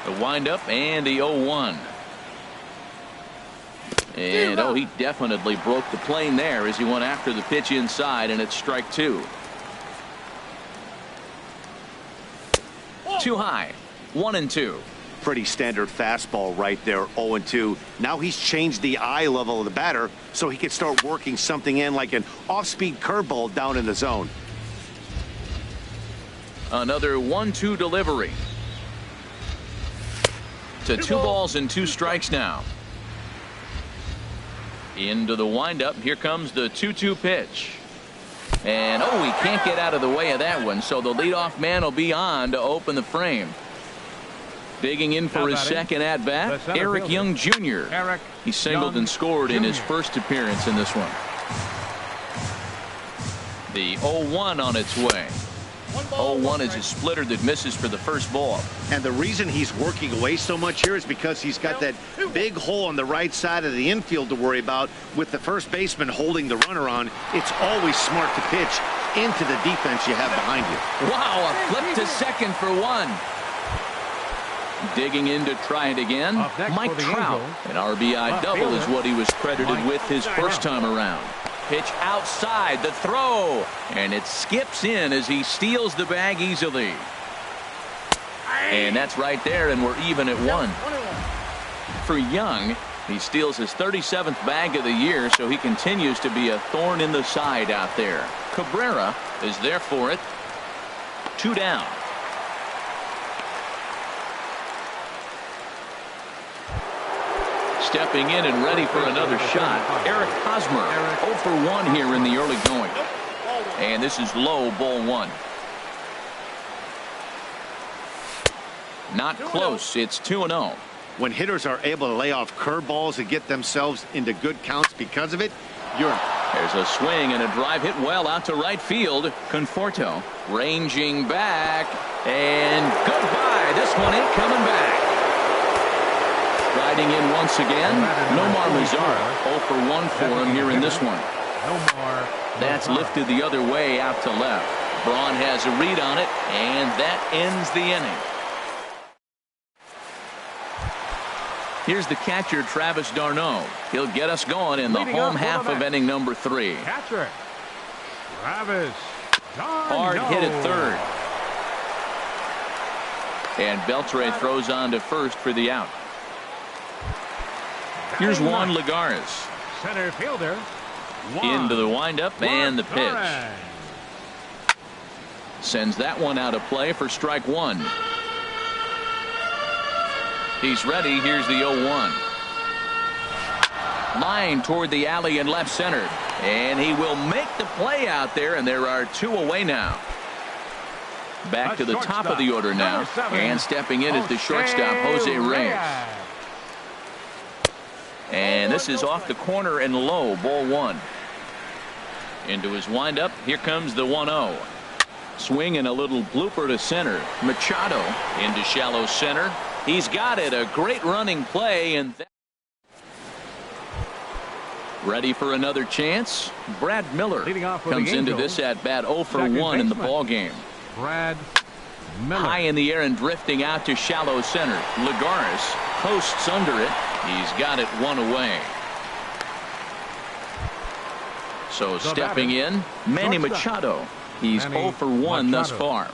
The windup and the 0-1. And he definitely broke the plane there as he went after the pitch inside, and it's strike 2. Too high. 1-2. Pretty standard fastball right there. 0-2. Now he's changed the eye level of the batter so he can start working something in like an off-speed curveball down in the zone. Another 1-2 delivery. To 2 balls and 2 strikes now. Into the windup. Here comes the 2-2 pitch. And he can't get out of the way of that one, so the leadoff man will be on to open the frame. Digging in for his second at bat, Eric Young Jr. He singled and scored in his first appearance in this one. The 0-1 on its way. 0-1 is a splitter that misses for the first ball. And the reason he's working away so much here is because he's got that big hole on the right side of the infield to worry about. With the first baseman holding the runner on, it's always smart to pitch into the defense you have behind you. Wow, a flip to second for 1. Digging in to try it again, Mike Trout. An RBI double is what he was credited with his first time around. Pitch outside, the throw, and it skips in as he steals the bag easily. And that's right there, and we're even at 1. For Young, he steals his 37th bag of the year, so he continues to be a thorn in the side out there. Cabrera is there for it. 2 down. Stepping in and ready for another shot, Eric Hosmer. 0 for 1 here in the early going. And this is low, ball 1. Not close. It's 2-0. When hitters are able to lay off curveballs and get themselves into good counts because of it, There's a swing and a drive hit well out to right field. Conforto ranging back, and goodbye. This one ain't coming back. Riding in once again, Nomar Mazara. 0 for 1 for him here in this one. No more. That's lifted the other way out to left. Braun has a read on it, and that ends the inning. Here's the catcher, Travis d'Arnaud. He'll get us going in the home half of inning number 3. Catcher, Travis Hard hit at third. And Beltre throws on to first for the out. Here's Juan Lagares. Center fielder. Into the windup and the pitch. Sends that one out of play for strike one. He's ready. Here's the 0-1. Line toward the alley in left center. And he will make the play out there, and there are 2 away now. Back to the top of the order now. And stepping in is the shortstop, Jose Reyes. And this is off the corner and low, ball 1. Into his windup. Here comes the 1-0. Swing and a little blooper to center. Machado into shallow center. He's got it. A great running play. And ready for another chance. Brad Miller comes into this at bat 0 for 1 in the ball game. Brad Miller. High in the air and drifting out to shallow center. Lagares posts under it. He's got it 1 away. So stepping in, Manny Machado. He's 0 for 1 thus far.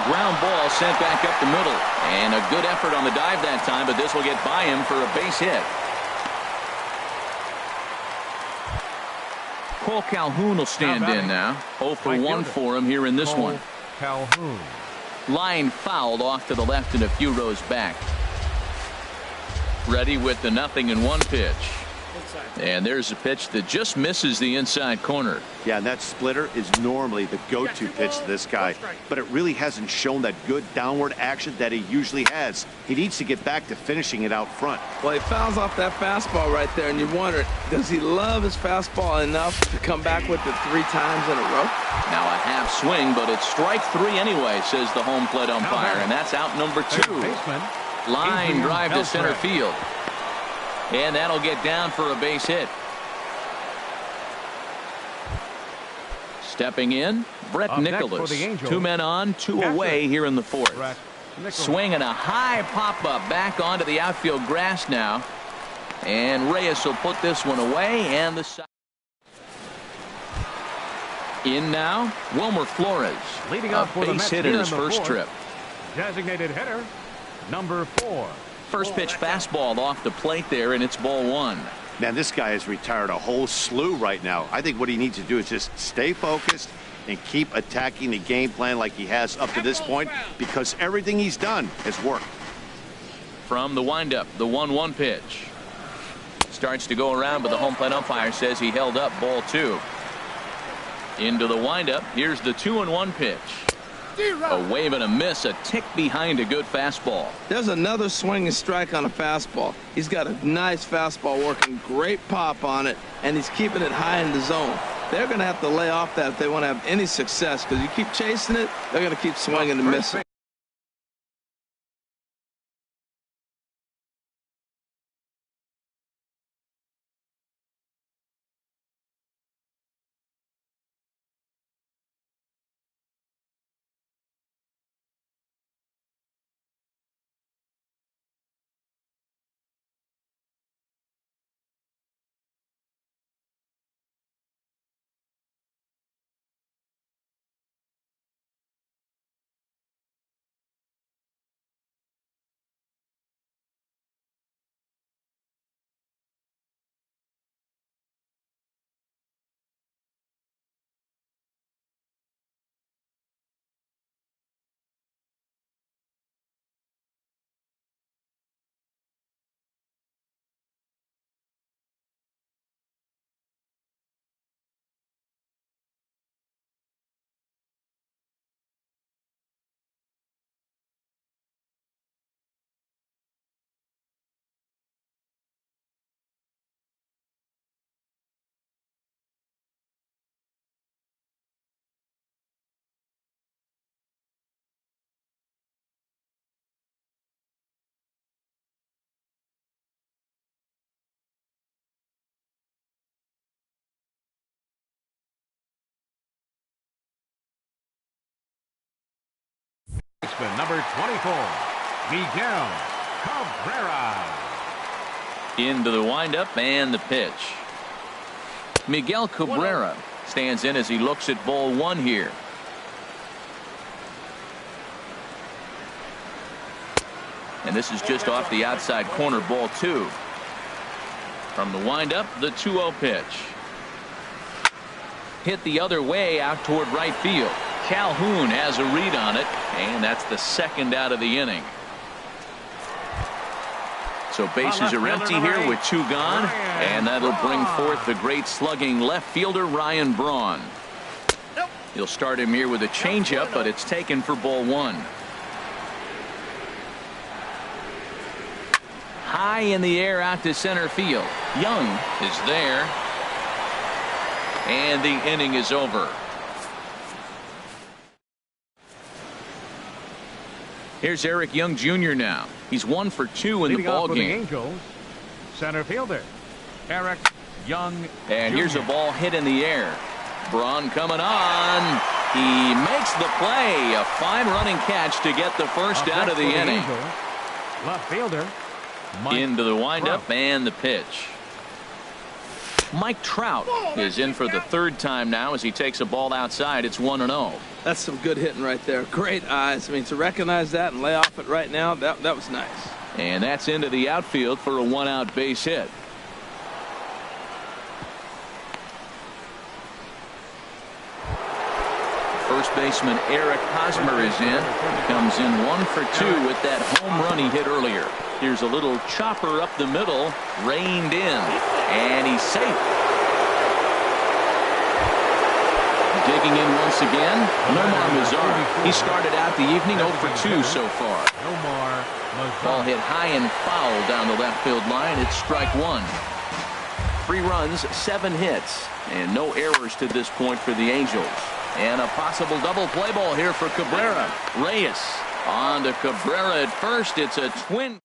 Ground ball sent back up the middle. And a good effort on the dive that time, but this will get by him for a base hit. Cole Calhoun will stand in now. 0 for 1 for him here in this one. Calhoun. Line fouled off to the left and a few rows back. Ready with the 0-1 pitch. And there's a pitch that just misses the inside corner. Yeah, and that splitter is normally the go-to pitch to this guy, but it really hasn't shown that good downward action that he usually has. He needs to get back to finishing it out front. Well, he fouls off that fastball right there, and you wonder, does he love his fastball enough to come back with it 3 times in a row? Now a half swing, but it's strike 3 anyway, says the home plate umpire, and that's out number 2. Line drive to center field. And that'll get down for a base hit. Stepping in, Brett Nicholas. 2 men on, 2 away here in the 4th. Swinging a high pop-up back onto the outfield grass now. And Reyes will put this one away. And the side. In now, Wilmer Flores. Leading off for the base Mets hit in his first 4th. trip. Designated hitter, number 4. First pitch fastball off the plate there, and it's ball 1. Man, this guy has retired a whole slew right now. I think what he needs to do is just stay focused and keep attacking the game plan like he has up to this point, because everything he's done has worked. From the windup, the 1-1 pitch. Starts to go around, but the home plate umpire says he held up, ball 2. Into the windup, here's the 2-1 pitch. A wave and a miss, a tick behind a good fastball. There's another swing and strike on a fastball. He's got a nice fastball working, great pop on it, and he's keeping it high in the zone. They're going to have to lay off that if they want to have any success, because you keep chasing it, they're going to keep swinging and missing. baseman, number 24, Miguel Cabrera. Into the windup and the pitch. Miguel Cabrera stands in as he looks at ball one here. And this is just off the outside corner, ball two. From the windup, the 2-0 pitch. Hit the other way out toward right field. Calhoun has a read on it, and that's the second out of the inning. So bases are empty here with two gone, and that'll bring forth the great slugging left fielder Ryan Braun. He'll start him here with a changeup, but it's taken for ball one. High in the air out to center field. Young is there, and the inning is over. Here's Eric Young Jr. now. He's 1 for 2 in the ball game. The Angels, center fielder Eric Young And Jr. here's a ball hit in the air. Braun coming on. He makes the play. A fine running catch to get the first out of the inning. Angels, left fielder Mike Into the windup Trout. and the pitch. Mike Trout is in for the third time now as he takes a ball outside. It's 1-0. That's some good hitting right there. Great eyes. I mean, to recognize that and lay off it right now, that was nice. And that's into the outfield for a 1-out base hit. First baseman Eric Hosmer is in. He comes in 1 for 2 with that home run he hit earlier. Here's a little chopper up the middle, reined in, and he's safe. Digging in once again, Nomar Mazar. He started out the evening 0 for 2 so far. Nomar Mazar. Ball hit high and foul down the left field line. It's strike one. 3 runs, 7 hits, and no errors to this point for the Angels. And a possible double play ball here for Cabrera. Reyes on to Cabrera at first. It's a twin.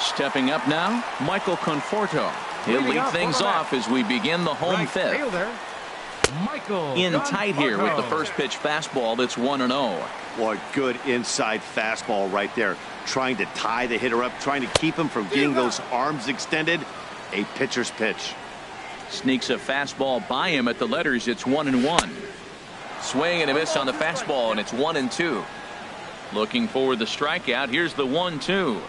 Stepping up now, Michael Conforto. He'll lead things off as we begin the home fifth. Fielder, Michael In tight here with the Conforto. first pitch fastball that's 1-0. Boy, good inside fastball right there. Trying to tie the hitter up, trying to keep him from getting those arms extended. A pitcher's pitch. Sneaks a fastball by him at the letters. It's 1-1. Swing and a miss on the fastball, and it's 1-2. Looking for the strikeout. Here's the 1-2.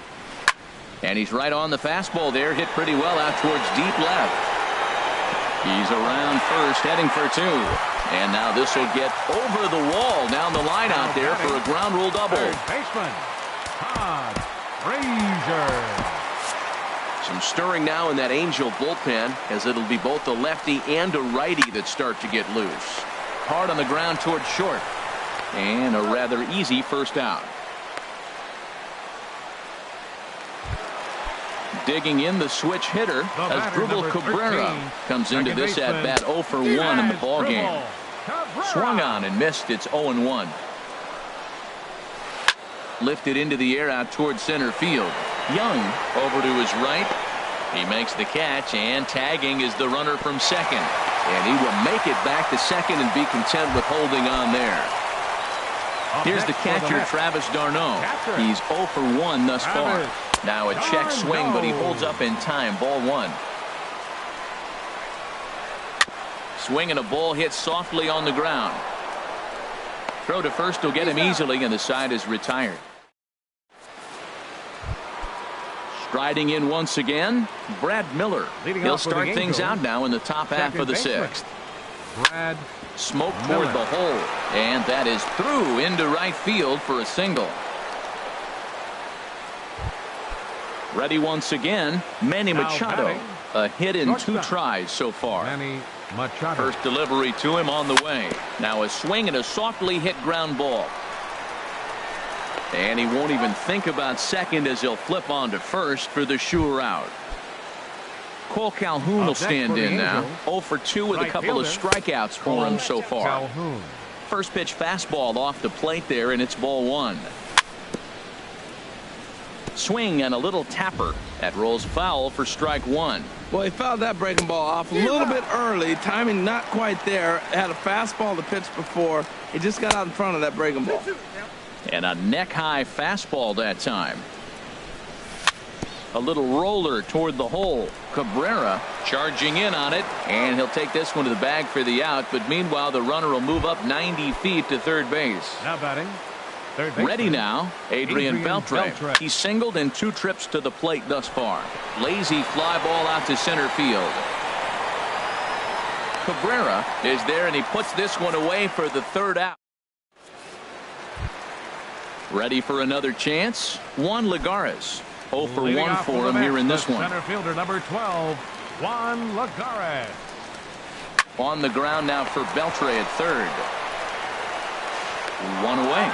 And he's right on the fastball there. Hit pretty well out towards deep left. He's around first, heading for 2. And now this will get over the wall down the line out there for a ground rule double. Third baseman Todd Frazier. Some stirring now in that Angel bullpen, as it'll be both a lefty and a righty that start to get loose. Hard on the ground towards short. And a rather easy first out. Digging in the switch hitter as Dribble Cabrera comes into this at bat 0 for 1 in the ball game. Swung on and missed. It's 0-1. Lifted into the air out towards center field. Young over to his right. He makes the catch, and tagging is the runner from second. And he will make it back to second and be content with holding on there. Here's the catcher, Travis d'Arnaud. He's 0 for 1 thus far. Now a check swing, but he holds up in time. Ball 1. Swing and a ball hit softly on the ground. Throw to first will get him easily, and the side is retired. Striding in once again, Brad Miller. He'll start things out now in the top half of the sixth. Brad Smoke toward the hole, and that is through into right field for a single. Ready once again, Manny Machado. A hit in 2 tries so far. Manny Machado. First delivery to him on the way. Now a swing and a softly hit ground ball. And he won't even think about second as he'll flip on to first for the sure out. Cole Calhoun will stand in now. 0 for 2 with a couple of strikeouts for him so far. Calhoun. First pitch fastball off the plate there, and it's ball 1. Swing and a little tapper. That rolls foul for strike one. Well, he fouled that breaking ball off a little bit early. Timing not quite there. Had a fastball to pitch before. He just got out in front of that breaking ball. And a neck-high fastball that time. A little roller toward the hole. Cabrera charging in on it, and he'll take this one to the bag for the out. But meanwhile, the runner will move up 90 feet to third base. Now batting. Third baseman. Ready now, Adrian Beltre. He's singled in 2 trips to the plate thus far. Lazy fly ball out to center field. Cabrera is there, and he puts this one away for the third out. Ready for another chance. Juan Lagares. 0 for 1 for him here in this one. Center fielder number 12, Juan Lagares. On the ground now for Beltre at third. 1 away.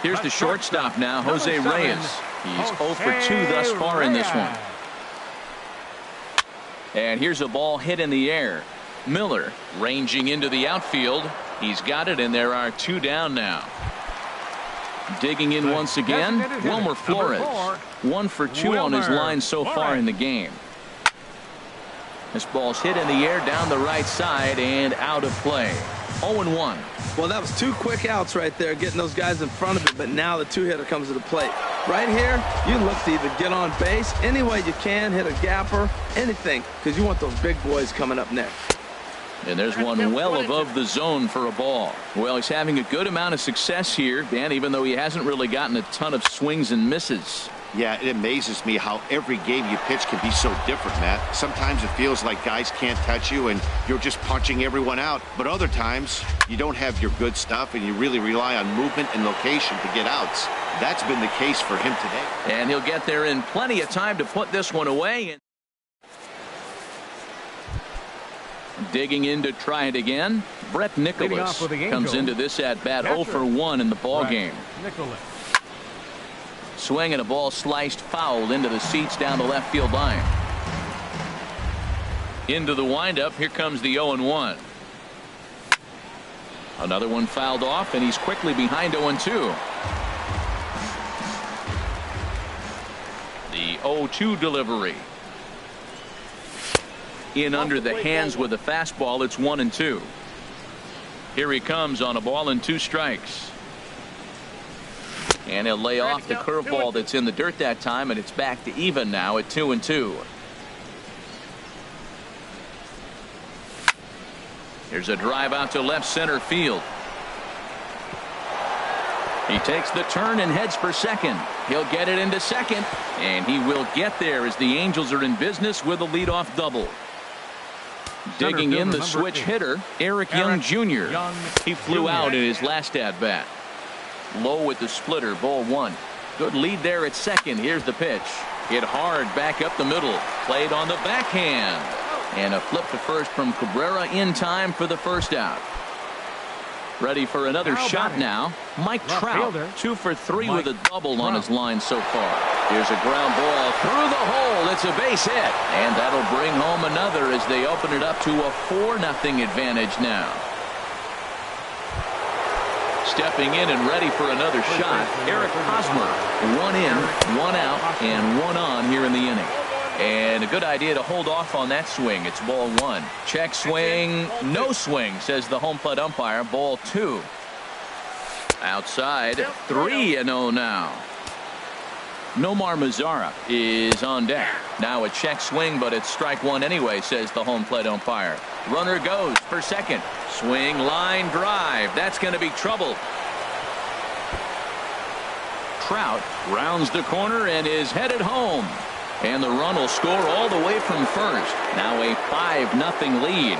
Here's the shortstop now, Jose Reyes. He's 0 for 2 thus far in this one. And here's a ball hit in the air. Miller ranging into the outfield. He's got it, and there are 2 down now. Digging in once again, Wilmer Flores. 1 for 2 on his line so far in the game. This ball's hit in the air down the right side and out of play. 0-1. Well, that was 2 quick outs right there, getting those guys in front of it, but now the 2-hitter comes to the plate. Right here, you look to either get on base any way you can, hit a gapper, anything, because you want those big boys coming up next. And there's one well above the zone for a ball. Well, he's having a good amount of success here, Dan, even though he hasn't really gotten a ton of swings and misses. Yeah, it amazes me how every game you pitch can be so different, Matt. Sometimes it feels like guys can't touch you and you're just punching everyone out. But other times, you don't have your good stuff and you really rely on movement and location to get outs. That's been the case for him today. And he'll get there in plenty of time to put this one away. Digging in to try it again. Brett Nicholas comes into this at bat 0 for 1 in the ball game. Swing and a ball sliced foul into the seats down the left field line. Into the windup. Here comes the 0-1. Another one fouled off, and he's quickly behind 0-2. The 0-2 delivery. In under the hands with a fastball. It's 1-2. Here he comes on a ball and 2 strikes. And he'll lay off the curveball that's in the dirt that time, and it's back to even now at 2-2. Here's a drive out to left center field. He takes the turn and heads for second. He'll get it into second, and he will get there as the Angels are in business with a leadoff double. Digging in the switch hitter, Eric Young Jr. He flew out in his last at bat. Low with the splitter, ball 1. Good lead there at second. Here's the pitch. Hit hard back up the middle. Played on the backhand. And a flip to first from Cabrera in time for the first out. Ready for another shot now. Mike Trout, 2 for 3 with a double on his line so far. Here's a ground ball through the hole. It's a base hit. And that'll bring home another as they open it up to a 4-0 advantage now. Stepping in and ready for another shot, Eric Hosmer. 1 in, 1 out, and 1 on here in the inning. And a good idea to hold off on that swing. It's ball 1. Check swing, no swing, says the home plate umpire. Ball 2. Outside, 3-0 now. Nomar Mazara is on deck. Now a check swing, but it's strike 1 anyway, says the home plate umpire. Runner goes for second. Swing, line drive. That's going to be trouble. Trout rounds the corner and is headed home. And the run will score all the way from first. Now a 5-0 lead.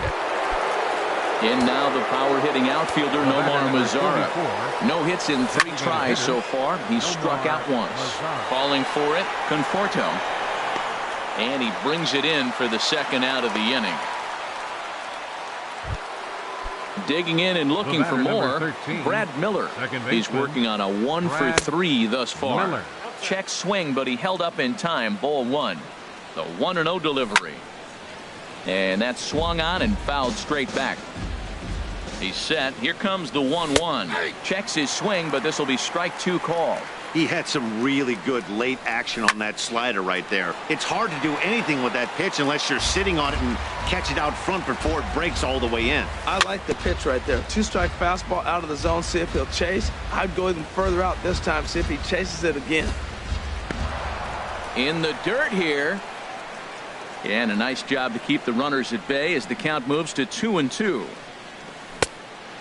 In now the power hitting outfielder Nomar Mazara. No hits in 3 tries so far. He's struck out once. Calling for it, Conforto. And he brings it in for the second out of the inning. Digging in and looking for more, Brad Miller. He's working on a 1 for 3 thus far. Check swing, but he held up in time. Ball 1. The 1-0 delivery. And that swung on and fouled straight back. He's set. Here comes the 1-1. Checks his swing, but this will be strike 2 called. He had some really good late action on that slider right there. It's hard to do anything with that pitch unless you're sitting on it and catch it out front before it breaks all the way in. I like the pitch right there. 2-strike fastball out of the zone, see if he'll chase. I'd go even further out this time, see if he chases it again. In the dirt here. And a nice job to keep the runners at bay as the count moves to 2-2.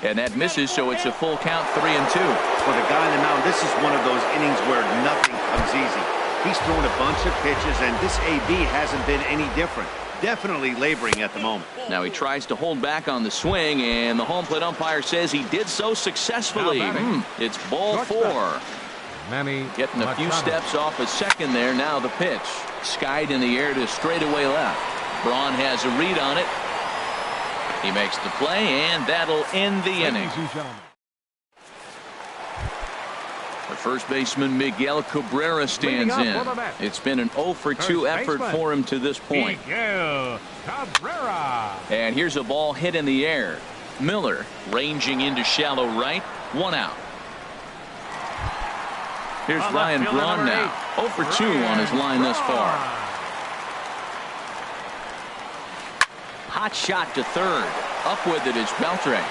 And that misses, so it's a full count, 3-2. For the guy on the mound, this is one of those innings where nothing comes easy. He's thrown a bunch of pitches, and this AB hasn't been any different. Definitely laboring at the moment. Now he tries to hold back on the swing, and the home plate umpire says he did so successfully. It's ball 4. Getting a few steps off a second there. Now the pitch. Skied in the air to straightaway left. Braun has a read on it. He makes the play, and that'll end the inning. The first baseman, Miguel Cabrera, stands in. It's been an 0-for-2 effort for him to this point. And here's a ball hit in the air. Miller ranging into shallow right. 1 out. Here's Ryan Braun now. 0-for-2 on his line thus far. Hot shot to third. Up with it is Beltre.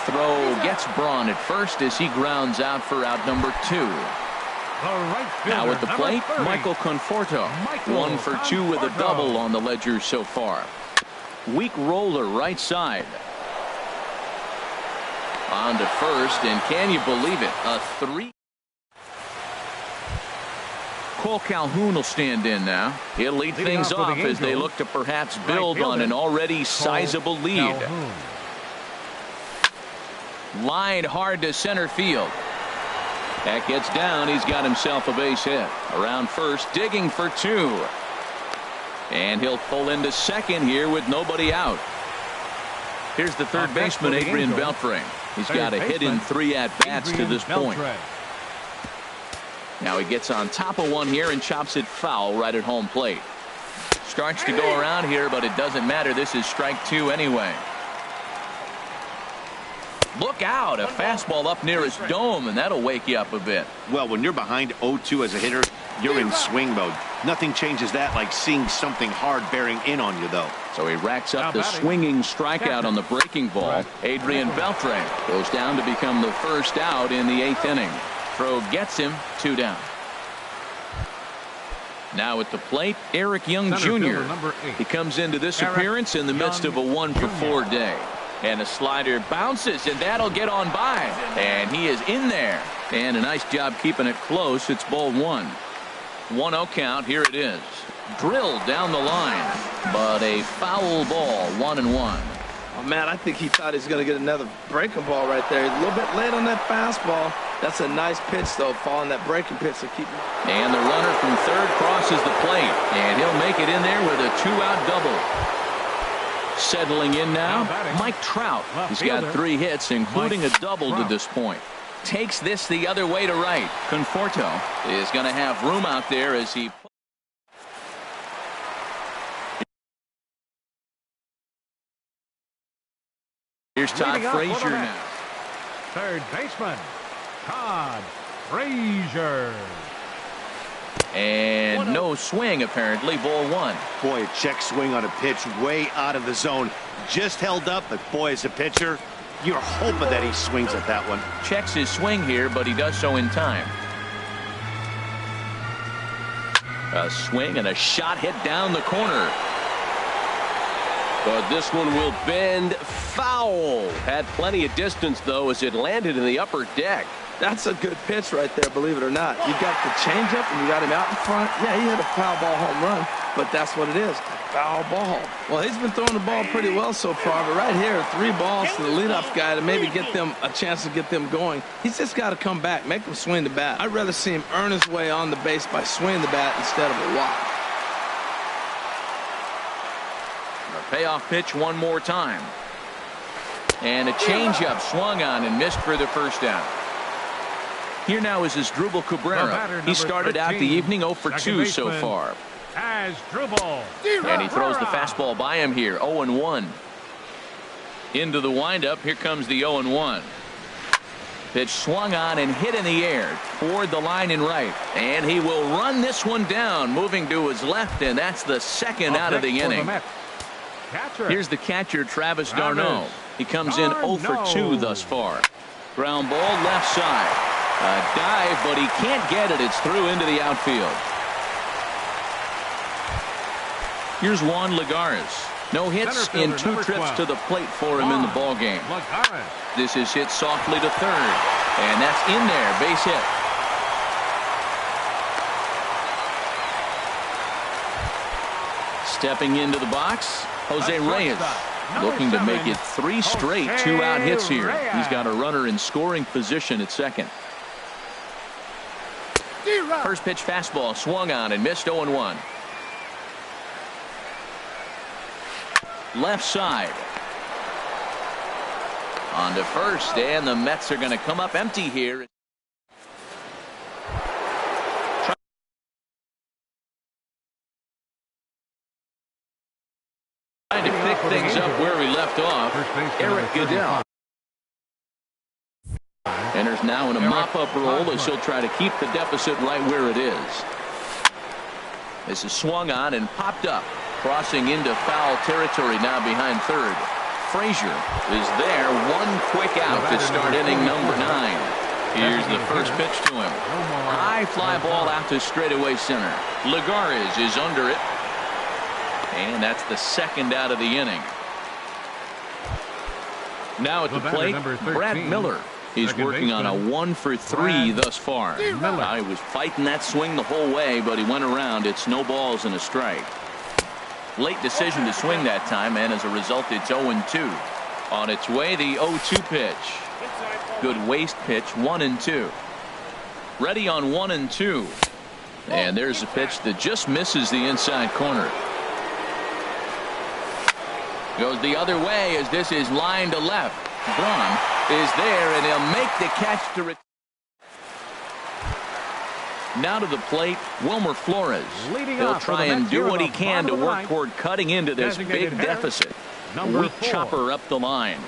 Throw gets Braun at first as he grounds out for out number 2. Now at the plate, Michael Conforto. 1-for-2 with a double on the ledger so far. Weak roller right side. On to first, and can you believe it? A 3. Cole Calhoun will stand in now. He'll lead things off as they look to perhaps build on an already sizable lead. Line hard to center field. That gets down. He's got himself a base hit. Around first, digging for 2. And he'll pull into second here with nobody out. Here's the third baseman, Adrian Beltre. He's got a hit in 3 at-bats to this point. Now he gets on top of one here and chops it foul right at home plate. Starts to go around here, but it doesn't matter. This is strike 2 anyway. Look out, a fastball up near his dome, and that'll wake you up a bit. Well, when you're behind 0-2 as a hitter, you're in swing mode. Nothing changes that like seeing something hard bearing in on you, though. So he racks up the swinging strikeout on the breaking ball. Adrian Beltre goes down to become the first out in the 8th inning. Throw gets him, 2 down. Now at the plate, Eric Young Jr. He comes into this appearance in the midst of a 1-for-4 day. And the slider bounces, and that'll get on by. And he is in there. And a nice job keeping it close. It's ball 1. 1-0 count. Here it is. Drilled down the line. But a foul ball, 1-1. Oh, man, I think he thought he was going to get another breaking ball right there. He's a little bit late on that fastball. That's a nice pitch, though, following that breaking pitch to keep him. And the runner from third crosses the plate. And he'll make it in there with a 2-out double. Settling in now, Mike Trout. He's got 3 hits, including a double to this point. Takes this the other way to right. Conforto is going to have room out there as he... Here's Todd Frazier now. Third baseman, Todd Frazier. And no swing, apparently. Ball 1. Boy, a check swing on a pitch way out of the zone. Just held up, but boy, as a pitcher, you're hoping that he swings at that one. Checks his swing here, but he does so in time. A swing and a shot hit down the corner. But this one will bend foul. Had plenty of distance, though, as it landed in the upper deck. That's a good pitch right there, believe it or not. You got the changeup and you got him out in front. Yeah, he hit a foul ball home run, but that's what it is, a foul ball. Well, he's been throwing the ball pretty well so far, but right here, 3 balls to the leadoff guy to maybe get them a chance to get them going. He's just got to come back, make them swing the bat. I'd rather see him earn his way on the base by swinging the bat instead of a walk. A payoff pitch one more time. And a changeup swung on and missed for the first out. Here now is Asdrubal Cabrera. He started out the evening 0-for-2 so far. Asdrubal. And he throws the fastball by him here, 0-1. Into the windup. Here comes the 0-1. Pitch swung on and hit in the air toward the line and right. And he will run this one down, moving to his left, and that's the second out of the inning. Here's the catcher, Travis d'Arnaud. He comes in 0 for 2 thus far. Ground ball left side. A dive, but he can't get it. It's through into the outfield. Here's Juan Lagares. No hits in 2 trips to the plate for him in the ball game. This is hit softly to third, and that's in there, base hit. Stepping into the box, Jose Reyes, looking to make it 3 straight 2-out hits here. He's got a runner in scoring position at second. First pitch fastball swung on and missed. 0-1. Left side. On to first, and the Mets are going to come up empty here. Trying to pick things up where we left off. Eric Goodell enters now in a mop-up role as he'll try to keep the deficit right where it is. This is swung on and popped up. Crossing into foul territory now behind third. Frazier is there. One quick out to start inning number 9. Here's the first pitch to him. High fly ball out to straightaway center. Lagares is under it. And that's the second out of the inning. Now at the plate, Brad Miller. He's working on a 1 for 3 thus far. He was fighting that swing the whole way, but he went around. It's no balls and a strike. Late decision to swing that time, and as a result, it's 0-2. On its way, the 0-2 pitch. Good waste pitch, 1-2. Ready on 1-2. And there's a pitch that just misses the inside corner. Goes the other way as this is lined to left. Braun is there, and he'll make the catch to return. Now to the plate, Wilmer Flores. He'll try and do what he can to work toward cutting into this big deficit. Weak chopper up the line.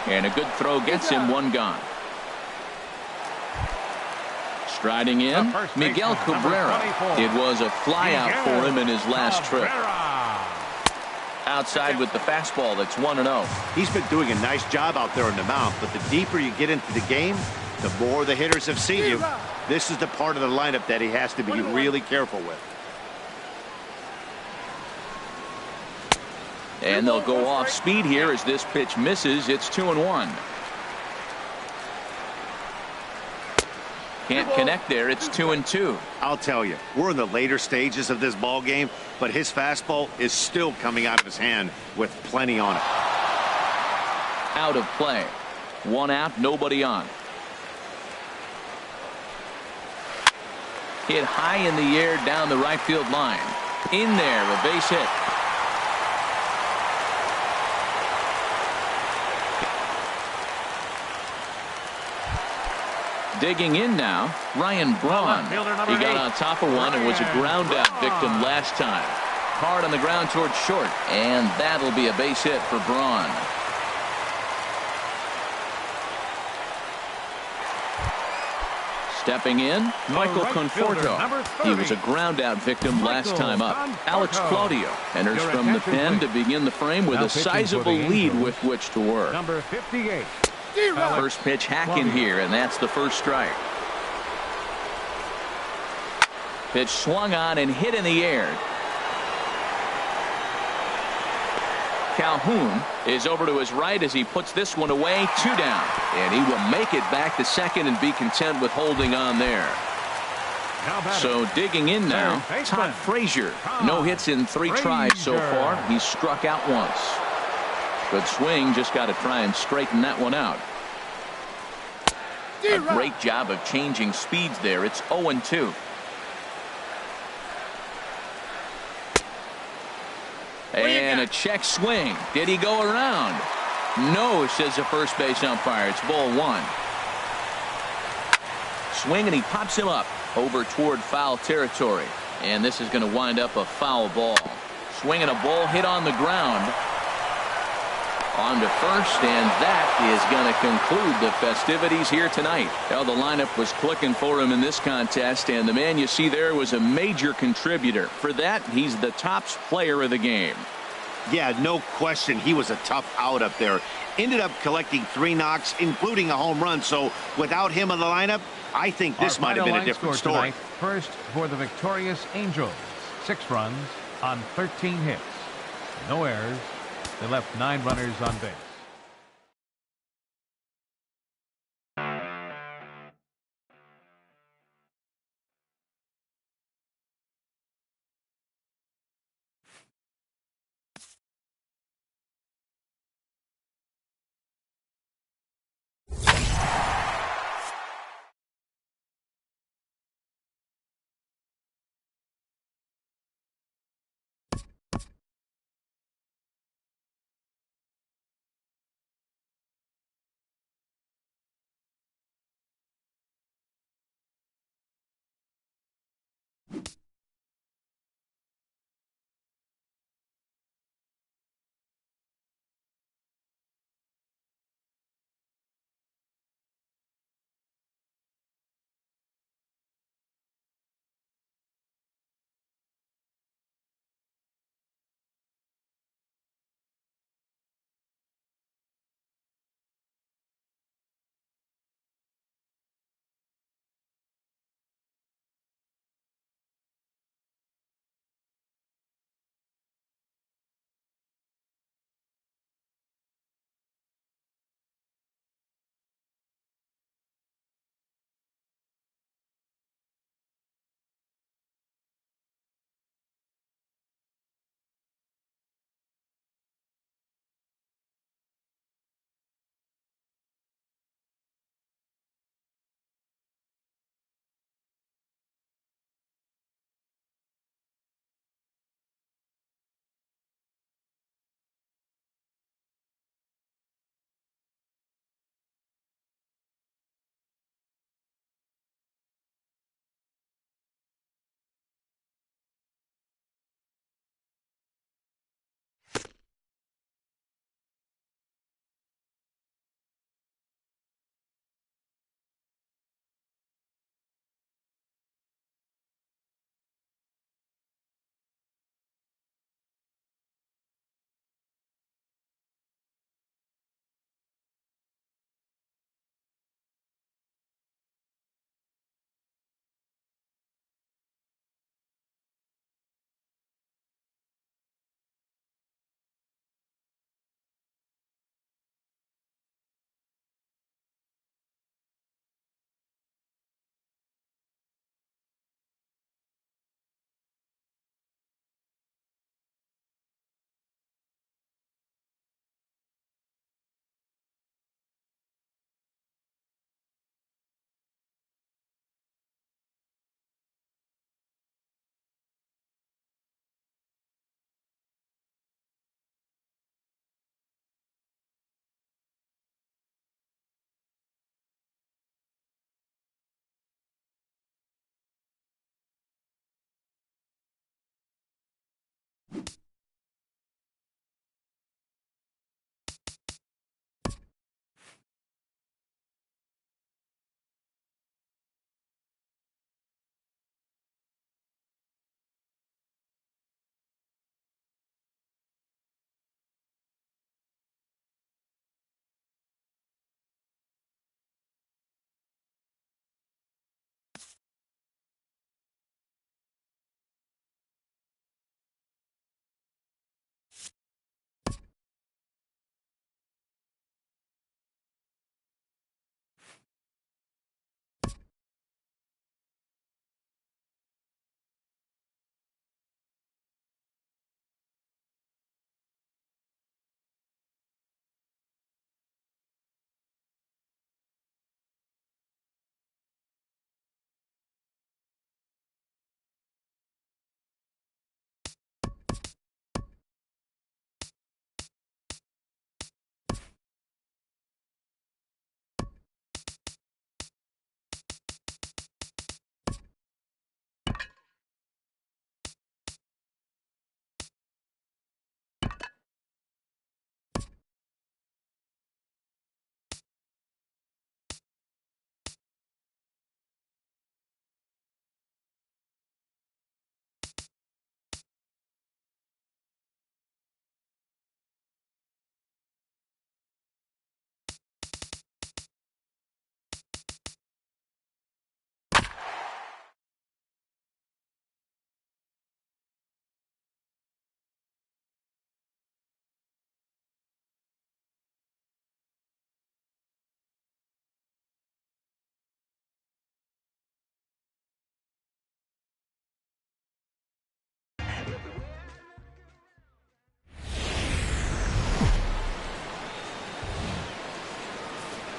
And a good throw gets him 1 gone. Striding in, Miguel Cabrera. It was a flyout for him in his last trip. Outside with the fastball, that's 1-0. He's been doing a nice job out there on the mound, but the deeper you get into the game, the more the hitters have seen you. This is the part of the lineup that he has to be really careful with. And they'll go off speed here as this pitch misses. It's 2-1. Can't connect there. It's 2-2. I'll tell you, we're in the later stages of this ball game, but his fastball is still coming out of his hand with plenty on it. Out of play. 1 out, nobody on. Hit high in the air down the right field line. In there, a base hit. Digging in now, Ryan Braun. He got on top of one and was a ground out victim last time. Hard on the ground towards short, and that'll be a base hit for Braun. Stepping in, Michael Conforto. He was a ground out victim last time up. Alex Claudio enters from the pen to begin the frame with a sizable lead with which to work. Number 58. First pitch hacking here, and that's the first strike. Pitch swung on and hit in the air. Calhoun is over to his right as he puts this one away. 2 down, and he will make it back to second and be content with holding on there. So digging in now, Todd Frazier. No hits in 3 tries so far. He's struck out once. Good swing, just got to try and straighten that one out. A great job of changing speeds there. It's 0-2. And a check swing. Did he go around? No, says the first base umpire. It's ball 1. Swing, and he pops him up over toward foul territory. And this is going to wind up a foul ball. Swing and a ball hit on the ground. on to first, and that is going to conclude the festivities here tonight. Well, the lineup was clicking for him in this contest, and the man you see there was a major contributor. For that, he's the top player of the game. Yeah, no question. He was a tough out up there. Ended up collecting 3 knocks, including a home run. So without him in the lineup, I think this might have been a different story. Tonight, first for the victorious Angels, 6 runs on 13 hits. No errors. They left 9 runners on base.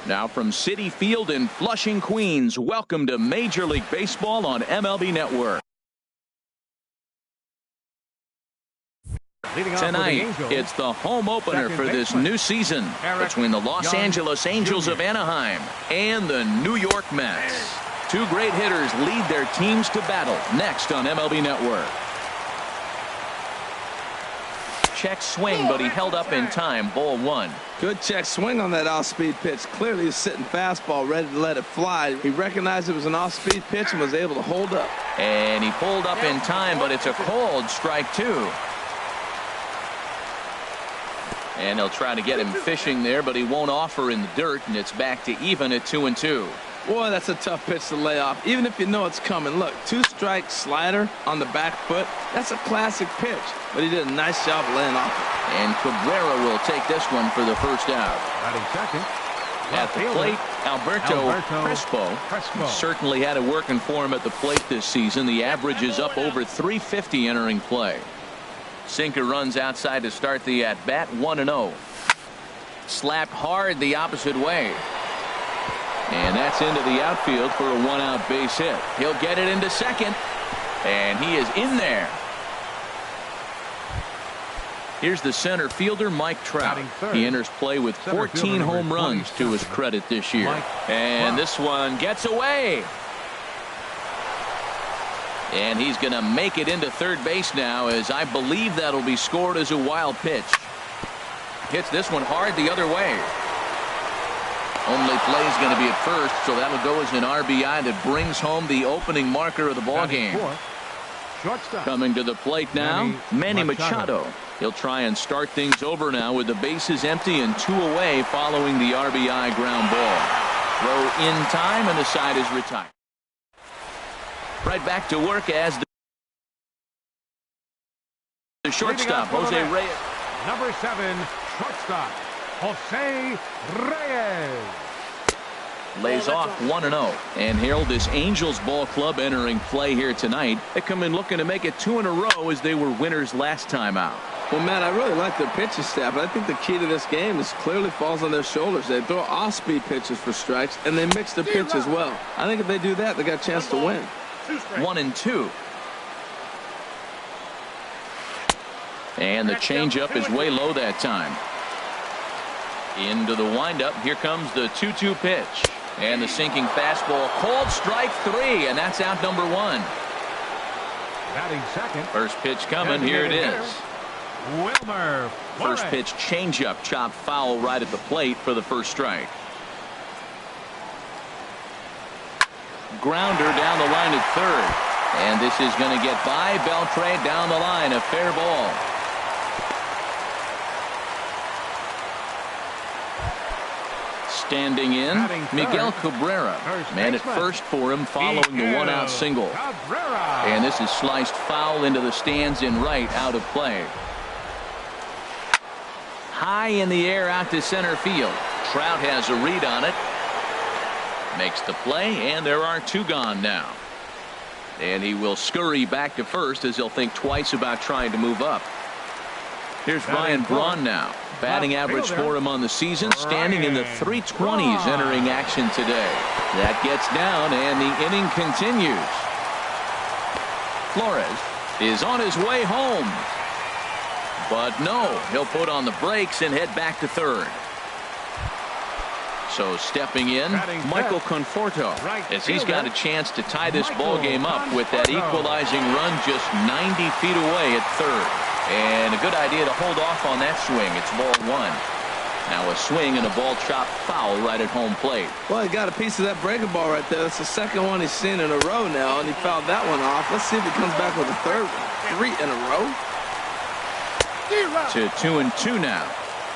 Now from Citi Field in Flushing, Queens, welcome to Major League Baseball on MLB Network. Tonight, it's the home opener for this new season between the Los Angeles Angels of Anaheim and the New York Mets. Two great hitters lead their teams to battle next on MLB Network. Check swing, but he held up in time. Ball one. Good check swing on that off-speed pitch. Clearly he's sitting fastball, ready to let it fly. He recognized it was an off-speed pitch and was able to hold up. And he pulled up in time, but it's a called strike two. And he'll try to get him fishing there, but he won't offer in the dirt, and it's back to even at 2-2. Boy, that's a tough pitch to lay off, even if you know it's coming. Look, two-strike slider on the back foot. That's a classic pitch, but he did a nice job laying off it. And Cabrera will take this one for the first out. Batting second. At the plate, Alberto Crespo certainly had it working for him at the plate this season. The average is up over 350 entering play. Sinker runs outside to start the at-bat, 1-0. Slapped hard the opposite way. And that's into the outfield for a one-out base hit. He'll get it into second. And he is in there. Here's the center fielder, Mike Trout. He enters play with 14 home runs to his credit this year. And this one gets away. And he's going to make it into third base now, as I believe that'll be scored as a wild pitch. Hits this one hard the other way. Only play is going to be at first, so that'll go as an RBI that brings home the opening marker of the ballgame. Coming to the plate now, Manny Machado. He'll try and start things over now with the bases empty and two away following the RBI ground ball. Throw in time, and the side is retired. Right back to work as the shortstop, Jose Reyes. Number 7, shortstop, Jose Reyes. Lays off 1-0. And Harold, this Angels ball club entering play here tonight. They come in looking to make it 2 in a row as they were winners last time out. Well, Matt, I really like their pitching staff, but I think the key to this game is clearly falls on their shoulders. They throw off-speed pitches for strikes, and they mix the pitch as well. I think if they do that, they got a chance to win. 1-2. And the changeup is way low that time. Into the windup. Here comes the 2-2 pitch. And the sinking fastball. Called strike 3, and that's out number 1. Batting second. First pitch coming. Here it is. Wilmer. First pitch changeup, chopped foul right at the plate for the first strike. Grounder down the line at third. And this is going to get by Beltre down the line. A fair ball. Standing in, Miguel Cabrera. Man at first for him following the one-out single. And this is sliced foul into the stands in right, out of play. High in the air out to center field. Trout has a read on it. Makes the play, and there are 2 gone now. And he will scurry back to first as he'll think twice about trying to move up. Here's Ryan Braun now. Batting average for him on the season, standing in the 320s entering action today. That gets down, and the inning continues. Flores is on his way home. But no, he'll put on the brakes and head back to third. So stepping in, Michael Conforto, as he's got a chance to tie this ball game up with that equalizing run just 90 feet away at third. And a good idea to hold off on that swing. It's ball 1. Now a swing and a ball chopped foul right at home plate. Well, he got a piece of that breaking ball right there. That's the second one he's seen in a row now, and he fouled that one off. Let's see if he comes back with a third one. 3 in a row. To 2-2 now.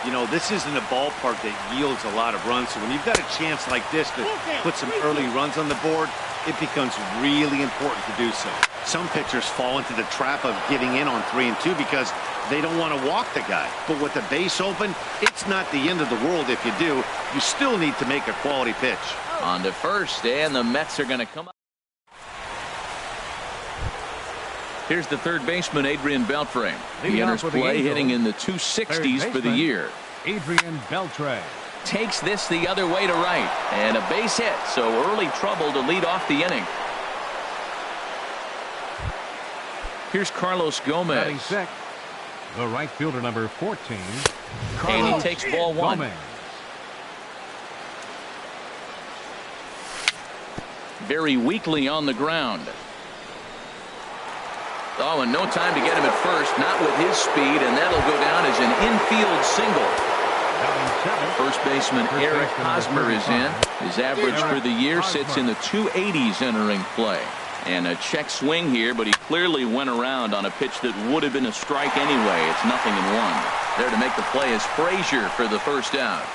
You know, this isn't a ballpark that yields a lot of runs, so when you've got a chance like this to put some early runs on the board, it becomes really important to do so. Some pitchers fall into the trap of getting in on 3 and 2 because they don't want to walk the guy. But with the base open, it's not the end of the world if you do. You still need to make a quality pitch. On to first, and the Mets are going to come up. Here's the third baseman, Adrian Beltre. He enters play hitting in the 260s for the year. Adrian Beltre. takes this the other way to right. And a base hit, so early trouble to lead off the inning. Here's Carlos Gomez. Batting sixth, the right fielder, number 14. And he takes ball one. Gomez. Very weakly on the ground. Oh, and no time to get him at first, not with his speed, and that'll go down as an infield single. First baseman Eric Hosmer is in. His average for the year sits in the 280s entering play. And a check swing here, but he clearly went around on a pitch that would have been a strike anyway. It's 0-1. There to make the play is Frazier for the first out.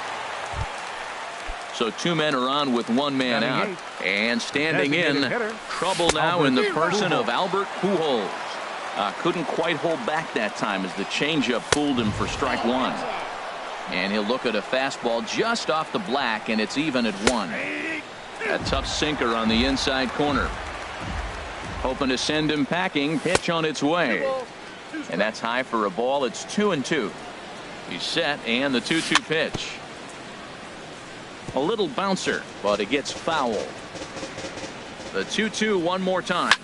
So 2 men are on with 1 man out. And standing in, trouble now in the person of Albert Pujols. Couldn't quite hold back that time as the changeup fooled him for strike 1. And he'll look at a fastball just off the black, and it's even at 1. A tough sinker on the inside corner. Hoping to send him packing. Pitch on its way. And that's high for a ball. It's 2-2. He's set, and the 2-2 pitch. A little bouncer, but it gets foul. The 2-2 one more time.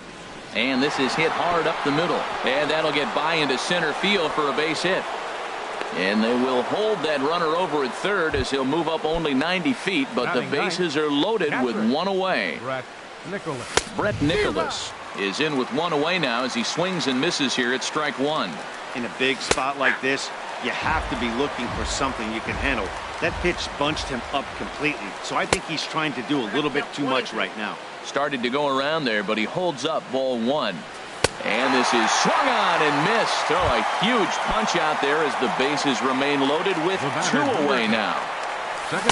And this is hit hard up the middle. And that'll get by into center field for a base hit. And they will hold that runner over at third as he'll move up only 90 feet, but the bases are loaded with 1 away. Brett Nicholas is in with 1 away now as he swings and misses here at strike 1. In a big spot like this, you have to be looking for something you can handle. That pitch bunched him up completely, so I think he's trying to do a little bit too much right now. Started to go around there, but he holds up ball 1. And this is swung on and missed. Oh, a huge punch out there as the bases remain loaded with 2 away now.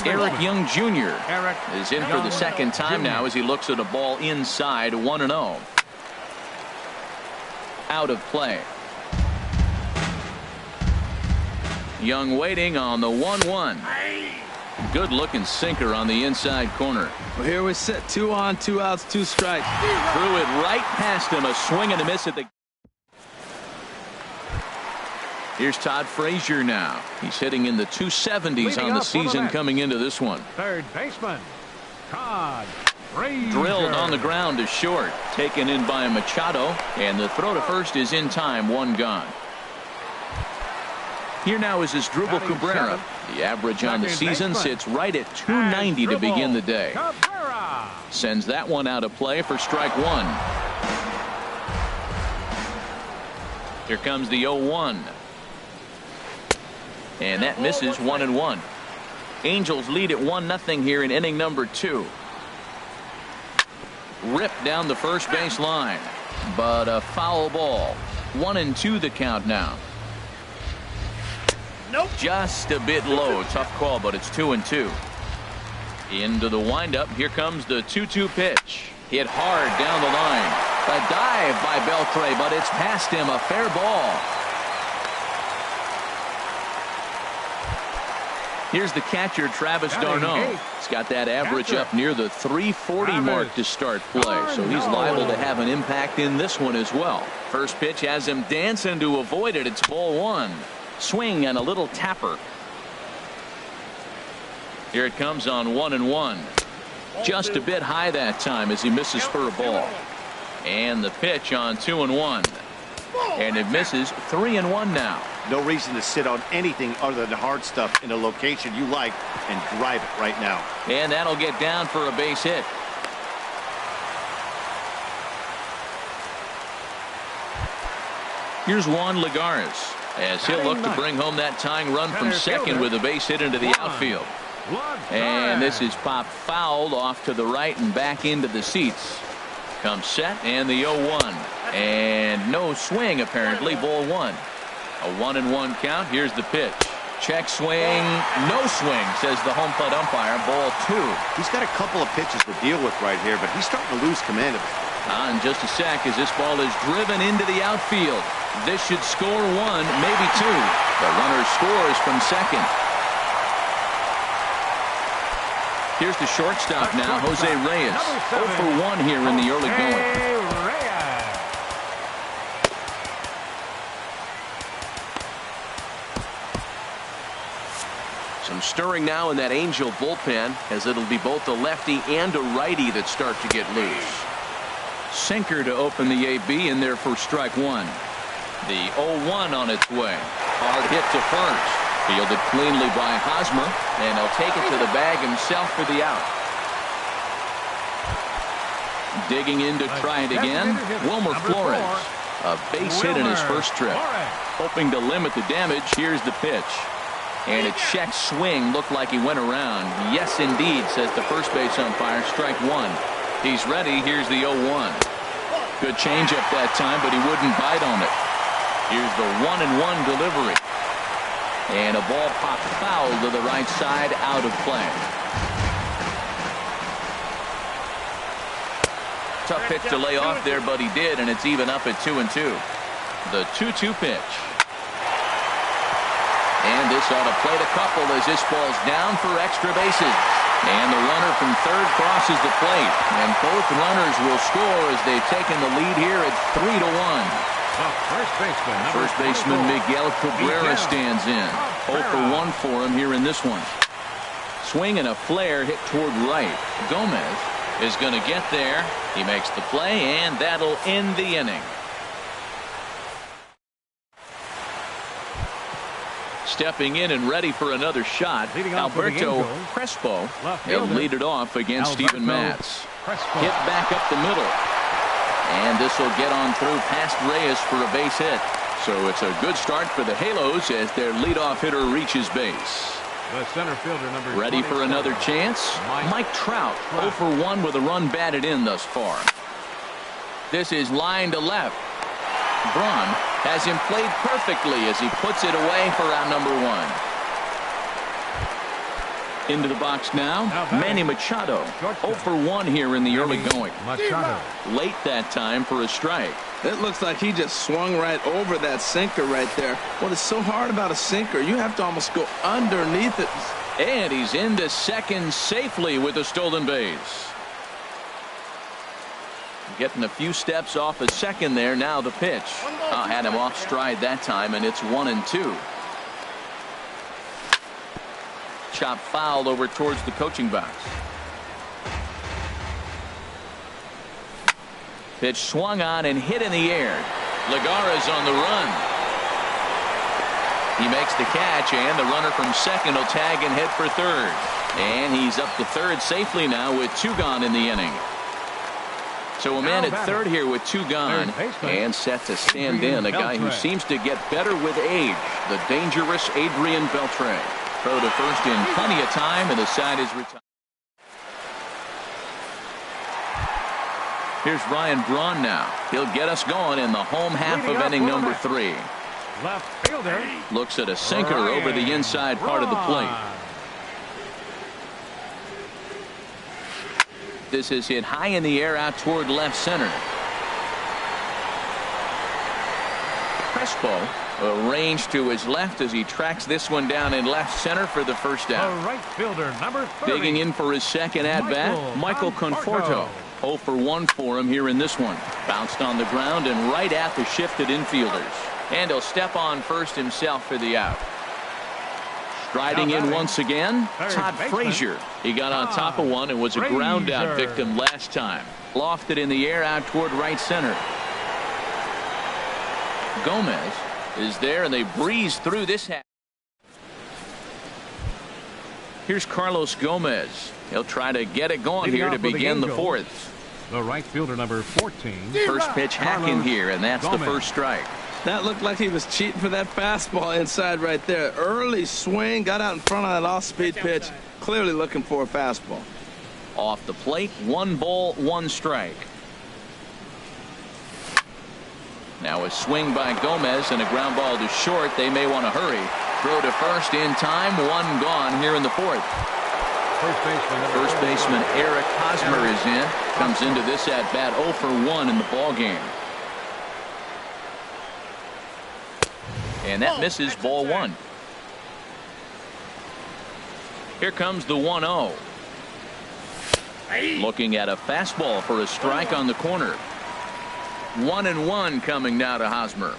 Eric Young Jr. is in for the second time now as he looks at a ball inside. 1-0. Out of play. Young waiting on the 1-1. Good looking sinker on the inside corner. Well, here we sit, 2 on, 2 outs, 2 strikes. Threw it right past him. A swing and a miss at the. Here's Todd Frazier now. He's hitting in the 270s on the season coming into this one. Third baseman Todd Frazier. Drilled on the ground to short. Taken in by Machado. And the throw to first is in time. 1 gone. Here now is Asdrubal Cabrera. The average on the season sits right at 290 to begin the day. Sends that one out of play for strike 1. Here comes the 0-1. And that misses. 1-1. Angels lead at 1-0 here in inning number 2. Ripped down the first base line, but a foul ball. 1-2 the count now. Nope. Just a bit low. Tough call, but it's 2-2. Into the windup. Here comes the 2-2 pitch. Hit hard down the line. A dive by Beltre, but it's past him. A fair ball. Here's the catcher, Travis d'Arnaud. He's got that average up near the 340 mark to start play, so he's liable to have an impact in this one as well. First pitch has him dancing to avoid it. It's ball 1. Swing and a little tapper. Here it comes on 1-1. Just a bit high that time as he misses for a ball. And the pitch on 2-1. And it misses. 3-1 now. No reason to sit on anything other than hard stuff in a location you like and drive it right now. And that'll get down for a base hit. Here's Juan Lagares as he'll look to bring home that tying run from second with a base hit into the outfield. And this is popped fouled off to the right and back into the seats. Comes set and the 0-1. And no swing apparently. Ball 1. A 1-1 count. Here's the pitch. Check swing. No swing, says the home plate umpire. Ball 2. He's got a couple of pitches to deal with right here, but he's starting to lose command of it. In just a sec as this ball is driven into the outfield. This should score 1, maybe 2. The runner scores from second. Here's the shortstop now, Jose Reyes. 0 for 1 here in the early going. Some stirring now in that Angel bullpen, as it'll be both a lefty and a righty that start to get loose. Sinker to open the AB in there for strike one. The 0-1 on its way. Hard hit to first. Fielded cleanly by Hosmer, and he'll take it to the bag himself for the out. Digging in to try it again, Wilmer Flores. A base hit in his first trip. Hoping to limit the damage, here's the pitch. And a check swing looked like he went around. Yes, indeed, says the first base umpire. Strike one. He's ready. Here's the 0-1. Good changeup that time, but he wouldn't bite on it. Here's the 1-1 delivery. And a ball popped foul to the right side, out of play. Tough pitch to lay off there, but he did, and it's even up at 2-2. The 2-2 pitch. And this ought to play the couple as this ball's down for extra bases. And the runner from third crosses the plate. And both runners will score as they've taken the lead here at 3-1. First baseman Miguel Cabrera stands in. 0 for 1 for him here in this one. Swing and a flare hit toward right. Gomez is going to get there. He makes the play, and that'll end the inning. Stepping in and ready for another shot, Alberto Crespo. He'll lead it off against Steven Matz. Hit back up the middle. And this will get on through past Reyes for a base hit. So it's a good start for the Halos as their leadoff hitter reaches base. The center fielder, number ready for another chance. Mike Trout, 0 for 1 with a run batted in thus far. This is line to left. Braun has him played perfectly as he puts it away for out number 1. Into the box now, Manny Machado. 0 for 1 here in the early going. Machado. Late that time for a strike. It looks like he just swung right over that sinker right there. What is so hard about a sinker, you have to almost go underneath it. And he's into second safely with a stolen base. Getting a few steps off a second there. Now the pitch. Had him off stride that time, and it's 1-2. Chop foul over towards the coaching box. Pitch swung on and hit in the air. Legara's on the run. He makes the catch, and the runner from second will tag and head for third. And he's up to third safely now with 2 gone in the inning. So a man at third here with 2 gone and set to stand in, a guy who seems to get better with age, the dangerous Adrian Beltre. Throw to first in plenty of time, and the side is retired. Here's Ryan Braun now. He'll get us going in the home half of inning number 3. Left fielder. Looks at a sinker over the inside part of the plate. This is hit high in the air out toward left center. Crespo arranged to his left as he tracks this one down in left center for the first out. The right fielder, number 30. Digging in for his second at-bat, Michael Conforto. 0 for 1 for him here in this one. Bounced on the ground and right at the shifted infielders. And he'll step on first himself for the out. Striding in once again, Todd Frazier. He got on top of one and was a ground out victim last time. Lofted in the air out toward right center. Gomez is there, and they breeze through this half. Here's Carlos Gomez. He'll try to get it going here to begin the 4th. The right fielder, number 14. First pitch hacking here, and that's the first strike. That looked like he was cheating for that fastball inside right there. Early swing, got out in front of that off-speed pitch. Clearly looking for a fastball. Off the plate, 1 ball, 1 strike. Now a swing by Gomez and a ground ball to short. They may want to hurry. Throw to first in time. 1 gone here in the 4th. First baseman Eric Hosmer is in. Comes into this at bat 0 for 1 in the ball game. And that misses, ball 1. Here comes the 1-0. Looking at a fastball for a strike on the corner. 1-1 coming now to Hosmer.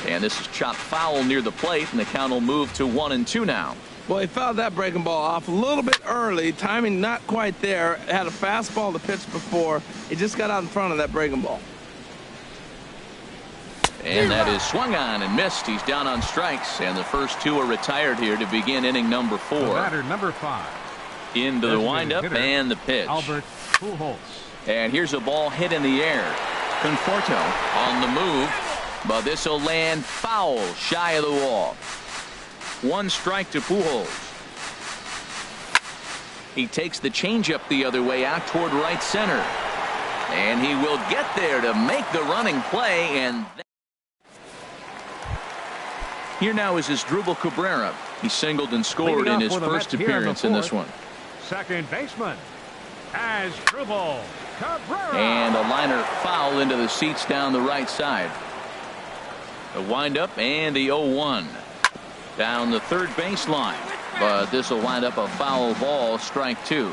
And this is chopped foul near the plate, and the count will move to 1-2 now. Well, he fouled that breaking ball off a little bit early. Timing not quite there. Had a fastball to pitch before. He just got out in front of that breaking ball. And that is swung on and missed. He's down on strikes, and the first two are retired here to begin inning number 4. The batter, number 5. Into the windup and the pitch. Albert Pujols. And here's a ball hit in the air. Conforto on the move, but this will land foul shy of the wall. 1 strike to Pujols. He takes the changeup the other way out toward right center. And he will get there to make the running play. And here now is Asdrubal Cabrera. He singled and scored in his first appearance in this one. Second baseman, Asdrubal Cabrera. And a liner foul into the seats down the right side. The windup and the 0-1. Down the third baseline. But this will wind up a foul ball, strike 2.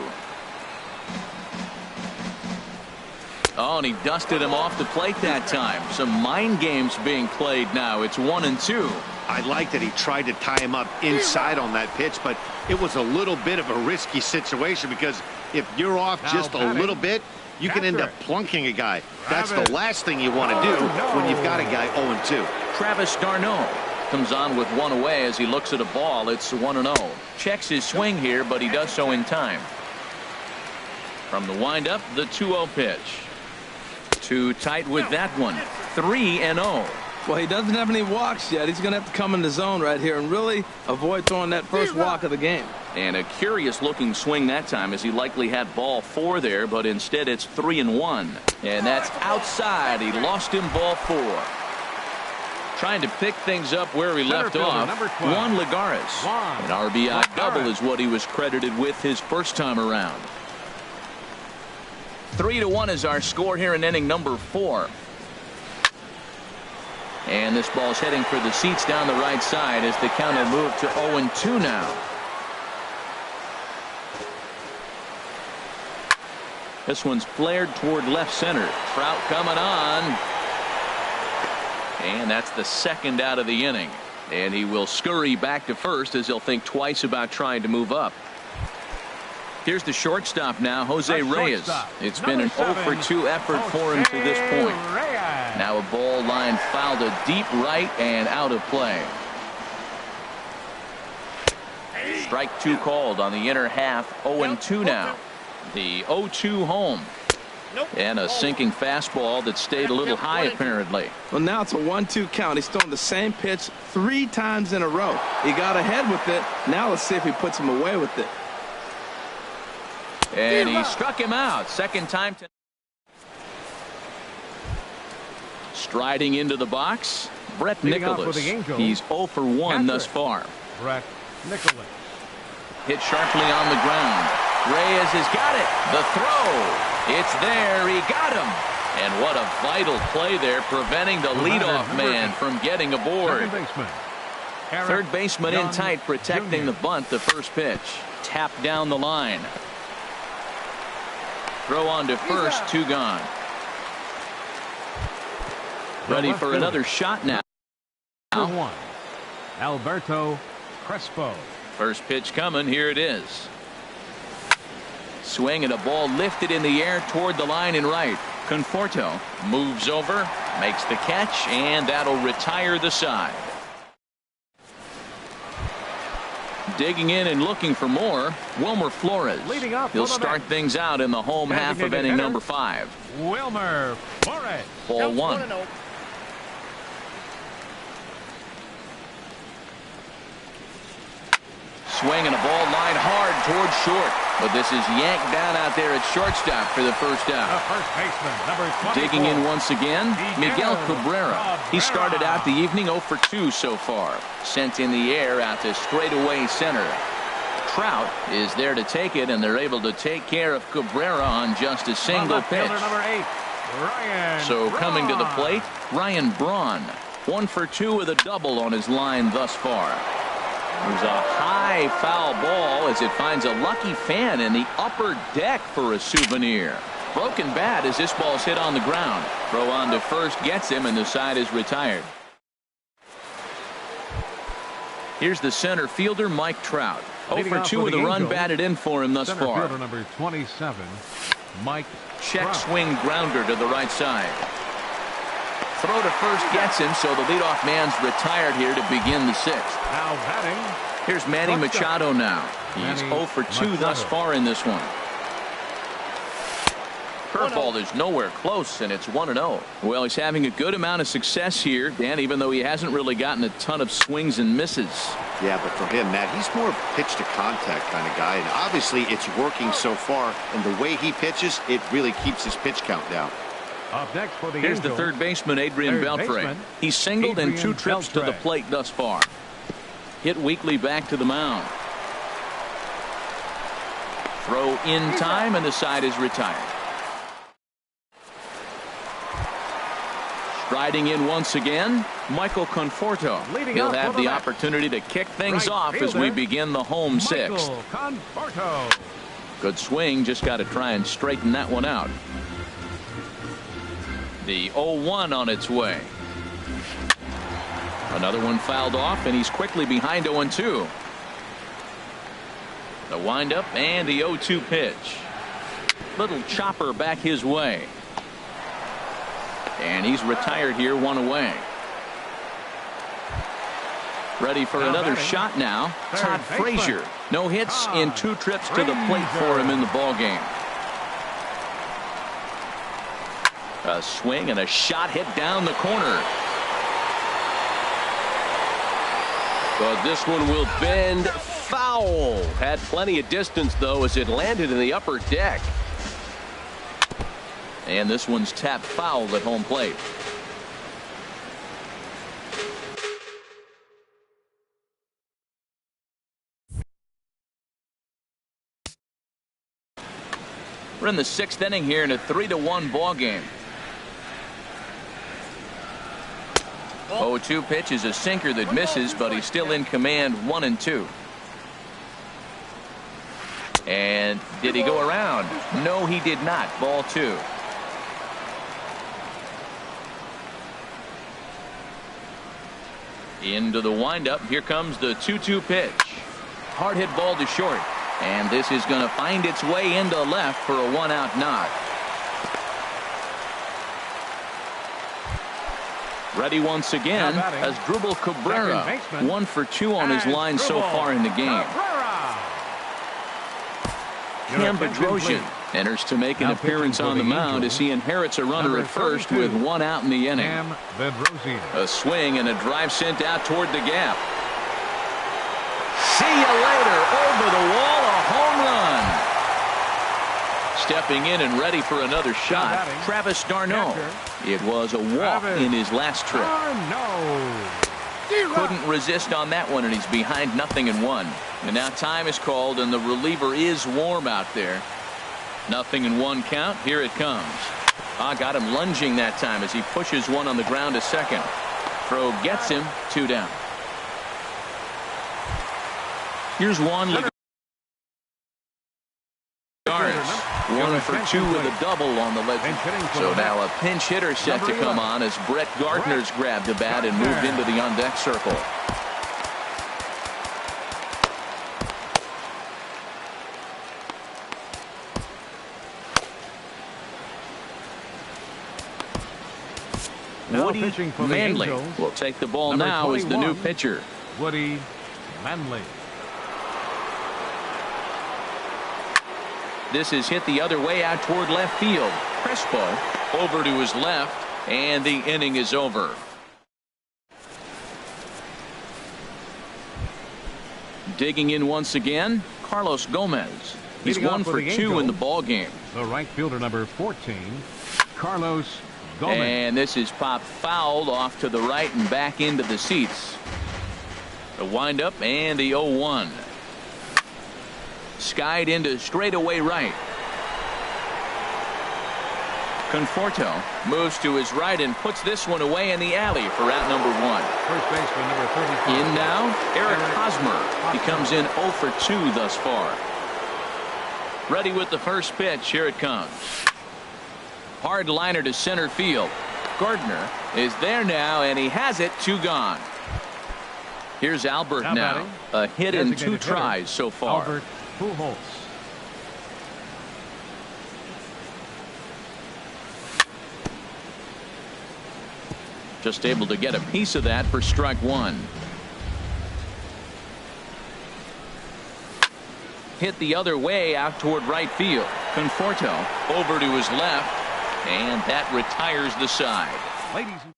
Oh, and he dusted him off the plate that time. Some mind games being played now. It's 1-2. I like that he tried to tie him up inside on that pitch, but it was a little bit of a risky situation because if you're off just a little bit, you can end up plunking a guy. That's the last thing you want to do when you've got a guy 0-2. Travis d'Arnaud comes on with 1 away as he looks at a ball. It's 1-0. Checks his swing here, but he does so in time. From the windup, the 2-0 pitch. Too tight with that one. 3-0. Well, he doesn't have any walks yet. He's going to have to come in the zone right here and really avoid throwing that first walk of the game. And a curious looking swing that time as he likely had ball 4 there, but instead it's 3-1. And that's outside. He lost him ball 4. Trying to pick things up where he left off. Juan Lagares. An RBI double is what he was credited with his first time around. 3-1 is our score here in inning number 4. And this ball's heading for the seats down the right side as the count will move to 0-2 now. This one's flared toward left center. Trout coming on. And that's the second out of the inning. And he will scurry back to first as he'll think twice about trying to move up. Here's the shortstop now, Jose Reyes. It's been an 0-for-2 effort for him to this point. Now a ball line fouled to deep right and out of play. Strike 2 called on the inner half. 0-2 now. The 0-2 home. And a sinking fastball that stayed a little high apparently. Well, now it's a 1-2 count. He's throwing the same pitch 3 times in a row. He got ahead with it. Now let's see if he puts him away with it. And he struck him out. Second time tonight. Striding into the box, Brett Nicholas. He's 0-for-1 thus far. Brett Nicholas. Hit sharply on the ground. Reyes has got it. The throw. It's there. He got him. And what a vital play there, preventing the leadoff man from getting aboard. Third baseman in tight, protecting the bunt. The first pitch. Tap down the line. Throw on to first. 2 gone. Ready for another shot now. One. Alberto Crespo. First pitch coming. Here it is. Swing and a ball lifted in the air toward the line in right. Conforto moves over, makes the catch, and that'll retire the side. Digging in and looking for more, Wilmer Flores. He'll start things out in the home half of inning number 5. Wilmer Flores. Ball 1. Swing and a ball line hard towards short. But this is yanked down out there at shortstop for the first out. The first baseman, number 24. Digging in once again, Miguel Cabrera. He started out the evening 0-for-2 so far. Sent in the air out to straightaway center. Trout is there to take it, and they're able to take care of Cabrera on just a single pitch. Number 8, Ryan so Braun. Coming to the plate, Ryan Braun. 1-for-2 with a double on his line thus far. There's a high foul ball as it finds a lucky fan in the upper deck for a souvenir. Broken bat as this ball's hit on the ground. Throw on to first gets him, and the side is retired. Here's the center fielder, Mike Trout. 0 for 2 with a run batted in for him thus Center far. fielder number 27, Mike Check Trout. swing grounder to the right side. Throw to first gets him, so the leadoff man's retired here to begin the 6th. Now batting. Here's Manny Machado now. He's 0 for 2 thus far in this one. Curveball is nowhere close, and it's 1-0. Well, he's having a good amount of success here, Dan, even though he hasn't really gotten a ton of swings and misses. Yeah, but for him, Matt, he's more pitch to contact kind of guy, and obviously it's working so far, and the way he pitches, it really keeps his pitch count down. Up next for the Here's Angels, the third baseman, Adrian third Beltre. baseman, He's singled in 2 Adrian trips to the Beltre. plate thus far. Hit weakly back to the mound. Throw in time, and the side is retired. Striding in once again, Michael Conforto. Leading He'll off have for the the left. opportunity to kick things Right off as we fielder, begin the home 6th. Michael Conforto. Good swing, just got to try and straighten that one out. The 0-1 on its way. Another one fouled off, and he's quickly behind 0-2. The windup and the 0-2 pitch. Little chopper back his way. And he's retired here, 1 away. Ready for Now another batting, shot now. third Todd baseman, Frazier. No hits in Todd 2 trips to the plate for him in the ball game. A swing and a shot hit down the corner. But this one will bend foul. Had plenty of distance, though, as it landed in the upper deck. And this one's tapped foul at home plate. We're in the 6th inning here in a 3-1 ball game. 0-2 pitch is a sinker that misses, but he's still in command, 1-2. And did he go around? No, he did not. Ball 2. Into the windup. Here comes the 2-2 pitch. Hard hit ball to short. And this is going to find its way into left for a 1-out knock. Ready once again as Drupal Cabrera. 1 for 2 on his line so far in the game. Cam Bedrosian enters to make an appearance on the mound as he inherits a runner at first with 1 out in the inning. A swing and a drive sent out toward the gap. See you later. Over the wall, a home run. Stepping in and ready for another shot, Travis d'Arnaud. It was a walk in his last trip. Couldn't resist on that one, and he's behind 0-1. And now time is called, and the reliever is warm out there. 0-1 count. Here it comes. Got him lunging that time as he pushes one on the ground to second. Throw gets him. 2 down. Here's Juan Lagares. 1 for 2 with a double on the legend. So now a pinch hitter set to come on as Brett Gardner's grabbed the bat and moved into the on-deck circle. Woody Manley will take the ball now as the new pitcher. Woody Manley. This is hit the other way out toward left field. Crespo over to his left, and the inning is over. Digging in once again, Carlos Gomez. He's 1 for 2 in the ball game. The right fielder, number 14, Carlos Gomez. And this is popped fouled off to the right and back into the seats. The windup and the 0-1. Skied into straightaway right. Conforto moves to his right and puts this one away in the alley for out number 1. First baseman, number 34. In now, Eric Hosmer. He comes in 0 for 2 thus far. Ready with the first pitch. Here it comes. Hard liner to center field. Gardner is there now, and he has it. 2 gone. Here's Albert now. A hit in 2 tries so far. Albert Pujols. Just able to get a piece of that for strike 1. Hit the other way out toward right field. Conforto over to his left, and that retires the side. Ladies and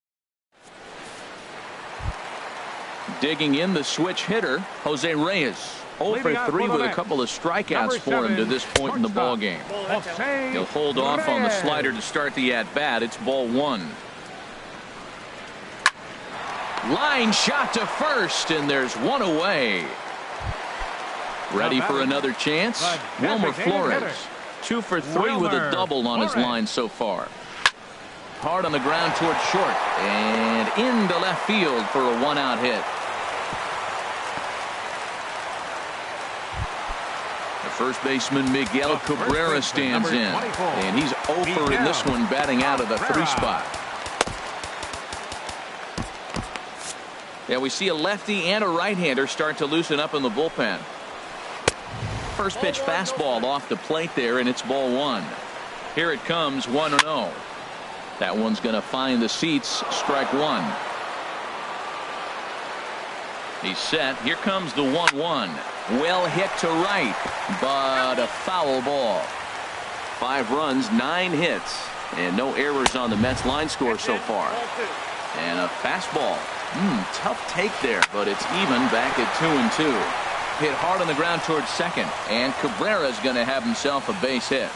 Digging in the switch hitter, Jose Reyes. 0 for 3 with a couple of strikeouts for him to this point in the ball game. He'll hold off on the slider to start the at-bat. It's ball 1. Line shot to first, and there's one away. Ready for another chance? Wilmer Flores. 2 for 3 with a double on his line so far. Hard on the ground towards short, and into left field for a 1-out hit. The first baseman Miguel Cabrera stands in, and he's 0 for in this one, batting out of the 3 spot. Yeah, we see a lefty and a right-hander start to loosen up in the bullpen. First pitch fastball off the plate there, and it's ball 1. Here it comes, 1-0. That one's going to find the seats. Strike 1. He's set. Here comes the 1-1. Well hit to right, but a foul ball. 5 runs, 9 hits, and no errors on the Mets line score so far. And a fastball. Tough take there, but it's even back at 2-2. Hit hard on the ground towards second, and Cabrera's going to have himself a base hit.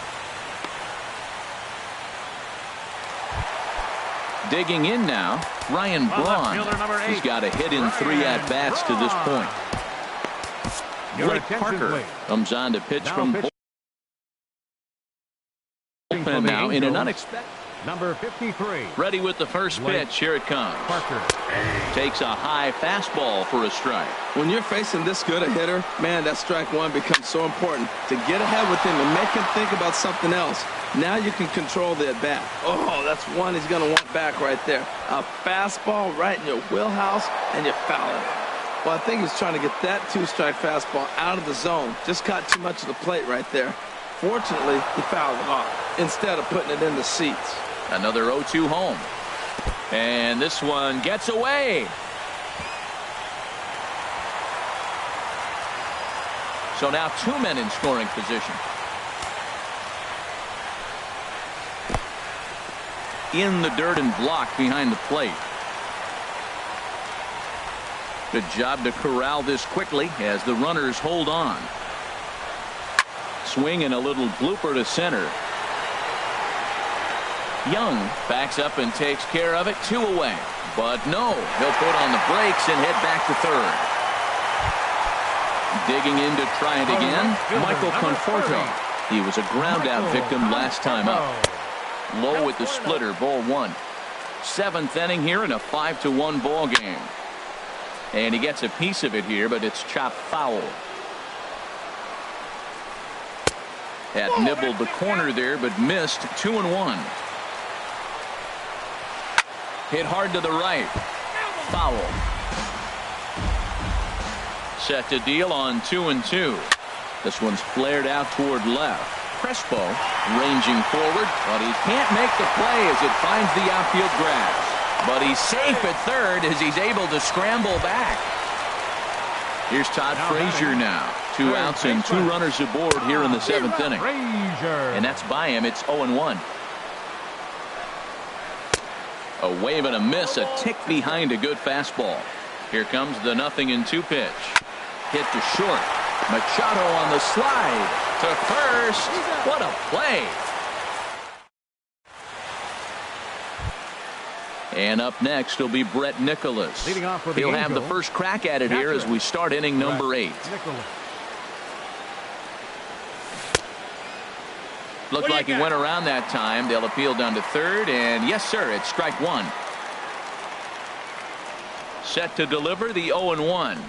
Digging in now, Ryan Braun. He's got a hit in 3 at-bats to this point. Blake Parker comes on to pitch from bullpen now in an unexpected. Number 53. Ready with the first pitch. Here it comes. Parker takes a high fastball for a strike. When you're facing this good a hitter, man, that strike 1 becomes so important to get ahead with him and make him think about something else. Now you can control the at bat. Oh, that's one he's going to want back right there. A fastball right in your wheelhouse, and you foul it. Well, I think he's trying to get that 2-strike fastball out of the zone. Just caught too much of the plate right there. Fortunately, he fouled it off instead of putting it in the seats. Another 0-2 home. And this one gets away. So now 2 men in scoring position. In the dirt and blocked behind the plate. Good job to corral this quickly as the runners hold on. Swing and a little blooper to center. Young backs up and takes care of it. 2 away. But no, he'll put on the brakes and head back to third. Digging in to try it again, Michael Conforto. He was a ground out victim last time up. Low with the splitter, ball 1. 7th inning here in a 5-1 ball game. And he gets a piece of it here, but it's chopped foul. Had nibbled the corner there, but missed. 2-1. Hit hard to the right. Foul. Set to deal on 2-2. This one's flared out toward left. Crespo ranging forward, but he can't make the play as it finds the outfield grass. But he's safe at third as he's able to scramble back. Here's Todd Frazier now. 2 outs and 2 runners aboard here in the 7th inning. And that's by him. It's 0-1. A wave and a miss, a tick behind a good fastball. Here comes the 0-2 pitch. Hit to short. Machado on the slide to first. What a play. And up next will be Brett Nicholas. He'll have the first crack at it here as we start inning number 8. Looked like he went around that time. They'll appeal down to third, and yes, sir, it's strike 1. Set to deliver the 0-1.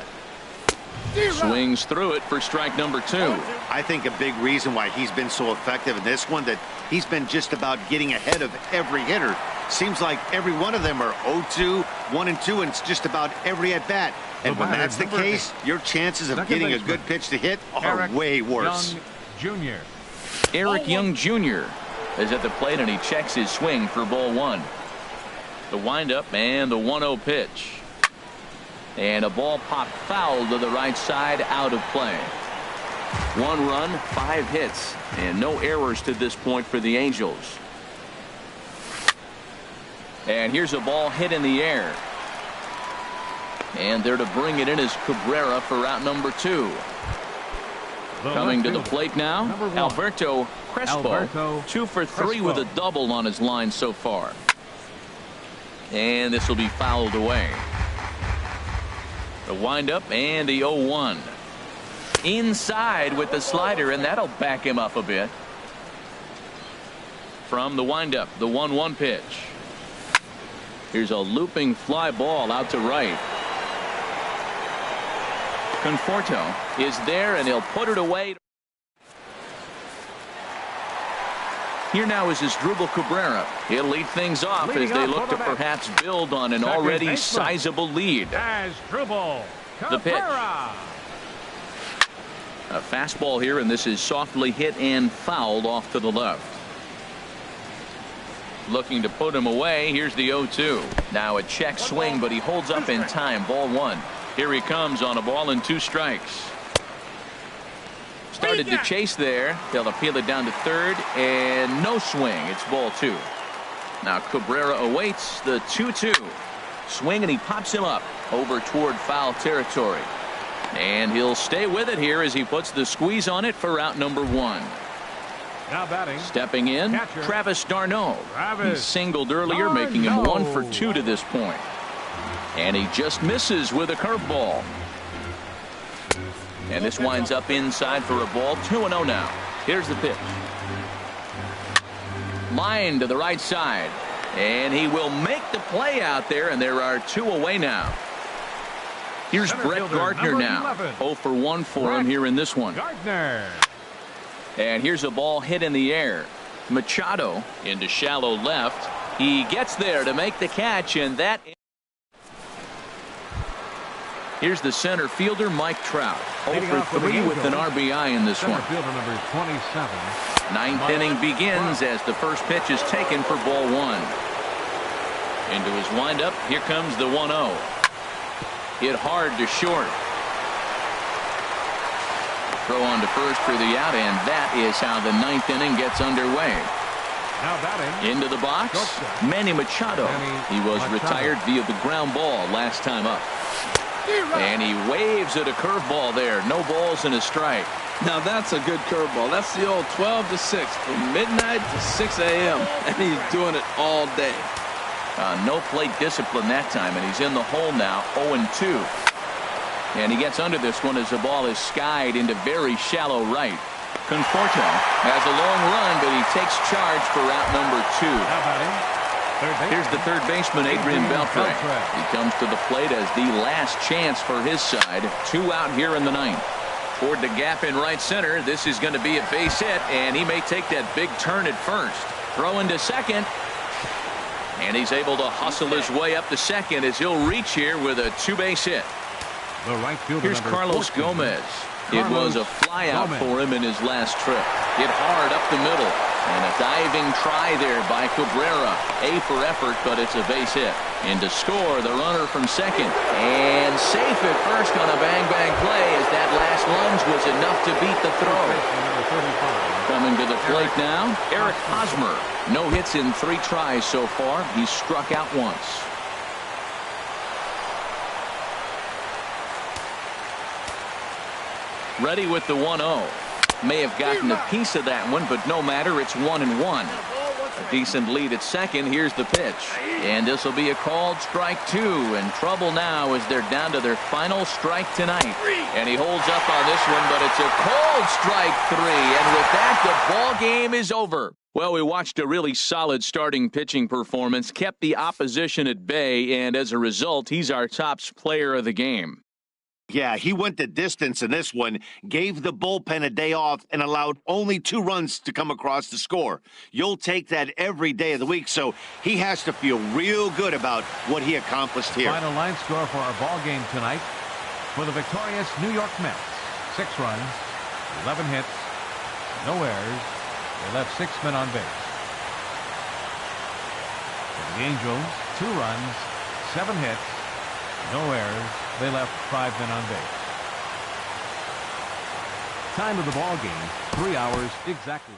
Swings through it for strike number 2. I think a big reason why he's been so effective in this one, that he's been just about getting ahead of every hitter Seems like every one of them are 0-2, 1-2, and it's just about every at-bat. And when that's the case, your chances of getting a good pitch to hit are way worse. Young Jr. Eric Young Jr. is at the plate, and he checks his swing for ball one. The windup and the 1-0 pitch. And a ball popped foul to the right side, out of play. 1 run, 5 hits, and no errors to this point for the Angels. And here's a ball hit in the air. And there to bring it in is Cabrera for out number 2. Coming to the plate now, Alberto Crespo. 2 for 3 with a double on his line so far. And this will be fouled away. The windup and the 0-1. Inside with the slider, and that'll back him up a bit. From the windup, the 1-1 pitch. Here's a looping fly ball out to right. Conforto is there, and he'll put it away. Here now is Asdrubal Cabrera. He'll lead things off as they look to perhaps build on an already sizable lead. Asdrubal The pitch. Cabrera. A fastball here, and this is softly hit and fouled off to the left. Looking to put him away. Here's the 0-2. Now a check swing, but he holds up in time. Ball 1. Here he comes on a ball and 2 strikes. Started to chase there. They'll appeal it down to third, and no swing. It's ball 2. Now Cabrera awaits the 2-2. Swing, and he pops him up over toward foul territory. And he'll stay with it here as he puts the squeeze on it for out number 1. Now batting. Stepping in, Catcher. Travis d'Arnaud. He singled earlier, d'Arnaud. making him 1 for 2 to this point. And he just misses with a curveball. And this winds up inside for a ball. 2-0 now. Here's the pitch. Line to the right side. And he will make the play out there, and there are 2 away now. Here's Center Brett fielder, Gardner number now. 11. 0 for 1 for him here in this one. Gardner. And here's a ball hit in the air. Machado into shallow left. He gets there to make the catch, and that. Here's the center fielder, Mike Trout. 0 for 3 with an RBI in this one. Fielder number 27. 9th inning begins as the first pitch is taken for ball 1. Into his windup. Here comes the 1-0. Hit hard to short. Throw on to first for the out, and that is how the 9th inning gets underway. Now batting. Into the box, Manny Machado. He was retired via the ground ball last time up. And he waves at a curveball there. No balls and a strike. Now that's a good curveball. That's the old 12 to 6 from midnight to 6 a.m. and he's doing it all day. No plate discipline that time, and he's in the hole now. 0-2. And he gets under this one as the ball is skied into very shallow right. Conforto has a long run, but he takes charge for out number 2. Now batting. Here's the third baseman, Adrian Beltre. He comes to the plate as the last chance for his side. 2 out here in the 9th. Toward the gap in right center. This is going to be a base hit, and he may take that big turn at first. Throw into second. And he's able to hustle his way up to second as he'll reach here with a 2-base hit. The right fielder. Here's Carlos 14. Gomez. It was a flyout for him in his last trip. Hit hard up the middle. And a diving try there by Cabrera. A for effort, but it's a base hit. And to score, the runner from second. And safe at first on a bang-bang play as that last lunge was enough to beat the throw. Coming to the plate now, Eric Hosmer. No hits in 3 tries so far. He's struck out once. Ready with the 1-0. May have gotten a piece of that one, but no matter. It's 1-1. A decent lead at second. Here's the pitch. And this will be a called strike 2. And trouble now as they're down to their final strike tonight. And he holds up on this one, but it's a called strike 3. And with that, the ball game is over. Well, we watched a really solid starting pitching performance, kept the opposition at bay, and as a result, he's our top player of the game. Yeah, he went the distance in this one, gave the bullpen a day off, and allowed only 2 runs to come across the score. You'll take that every day of the week, so he has to feel real good about what he accomplished here. Final line score for our ball game tonight. For the victorious New York Mets, 6 runs, 11 hits, no errors. They left 6 men on base. For the Angels, 2 runs, 7 hits, no errors. They left 5 men on base. Time of the ball game, 3 hours exactly.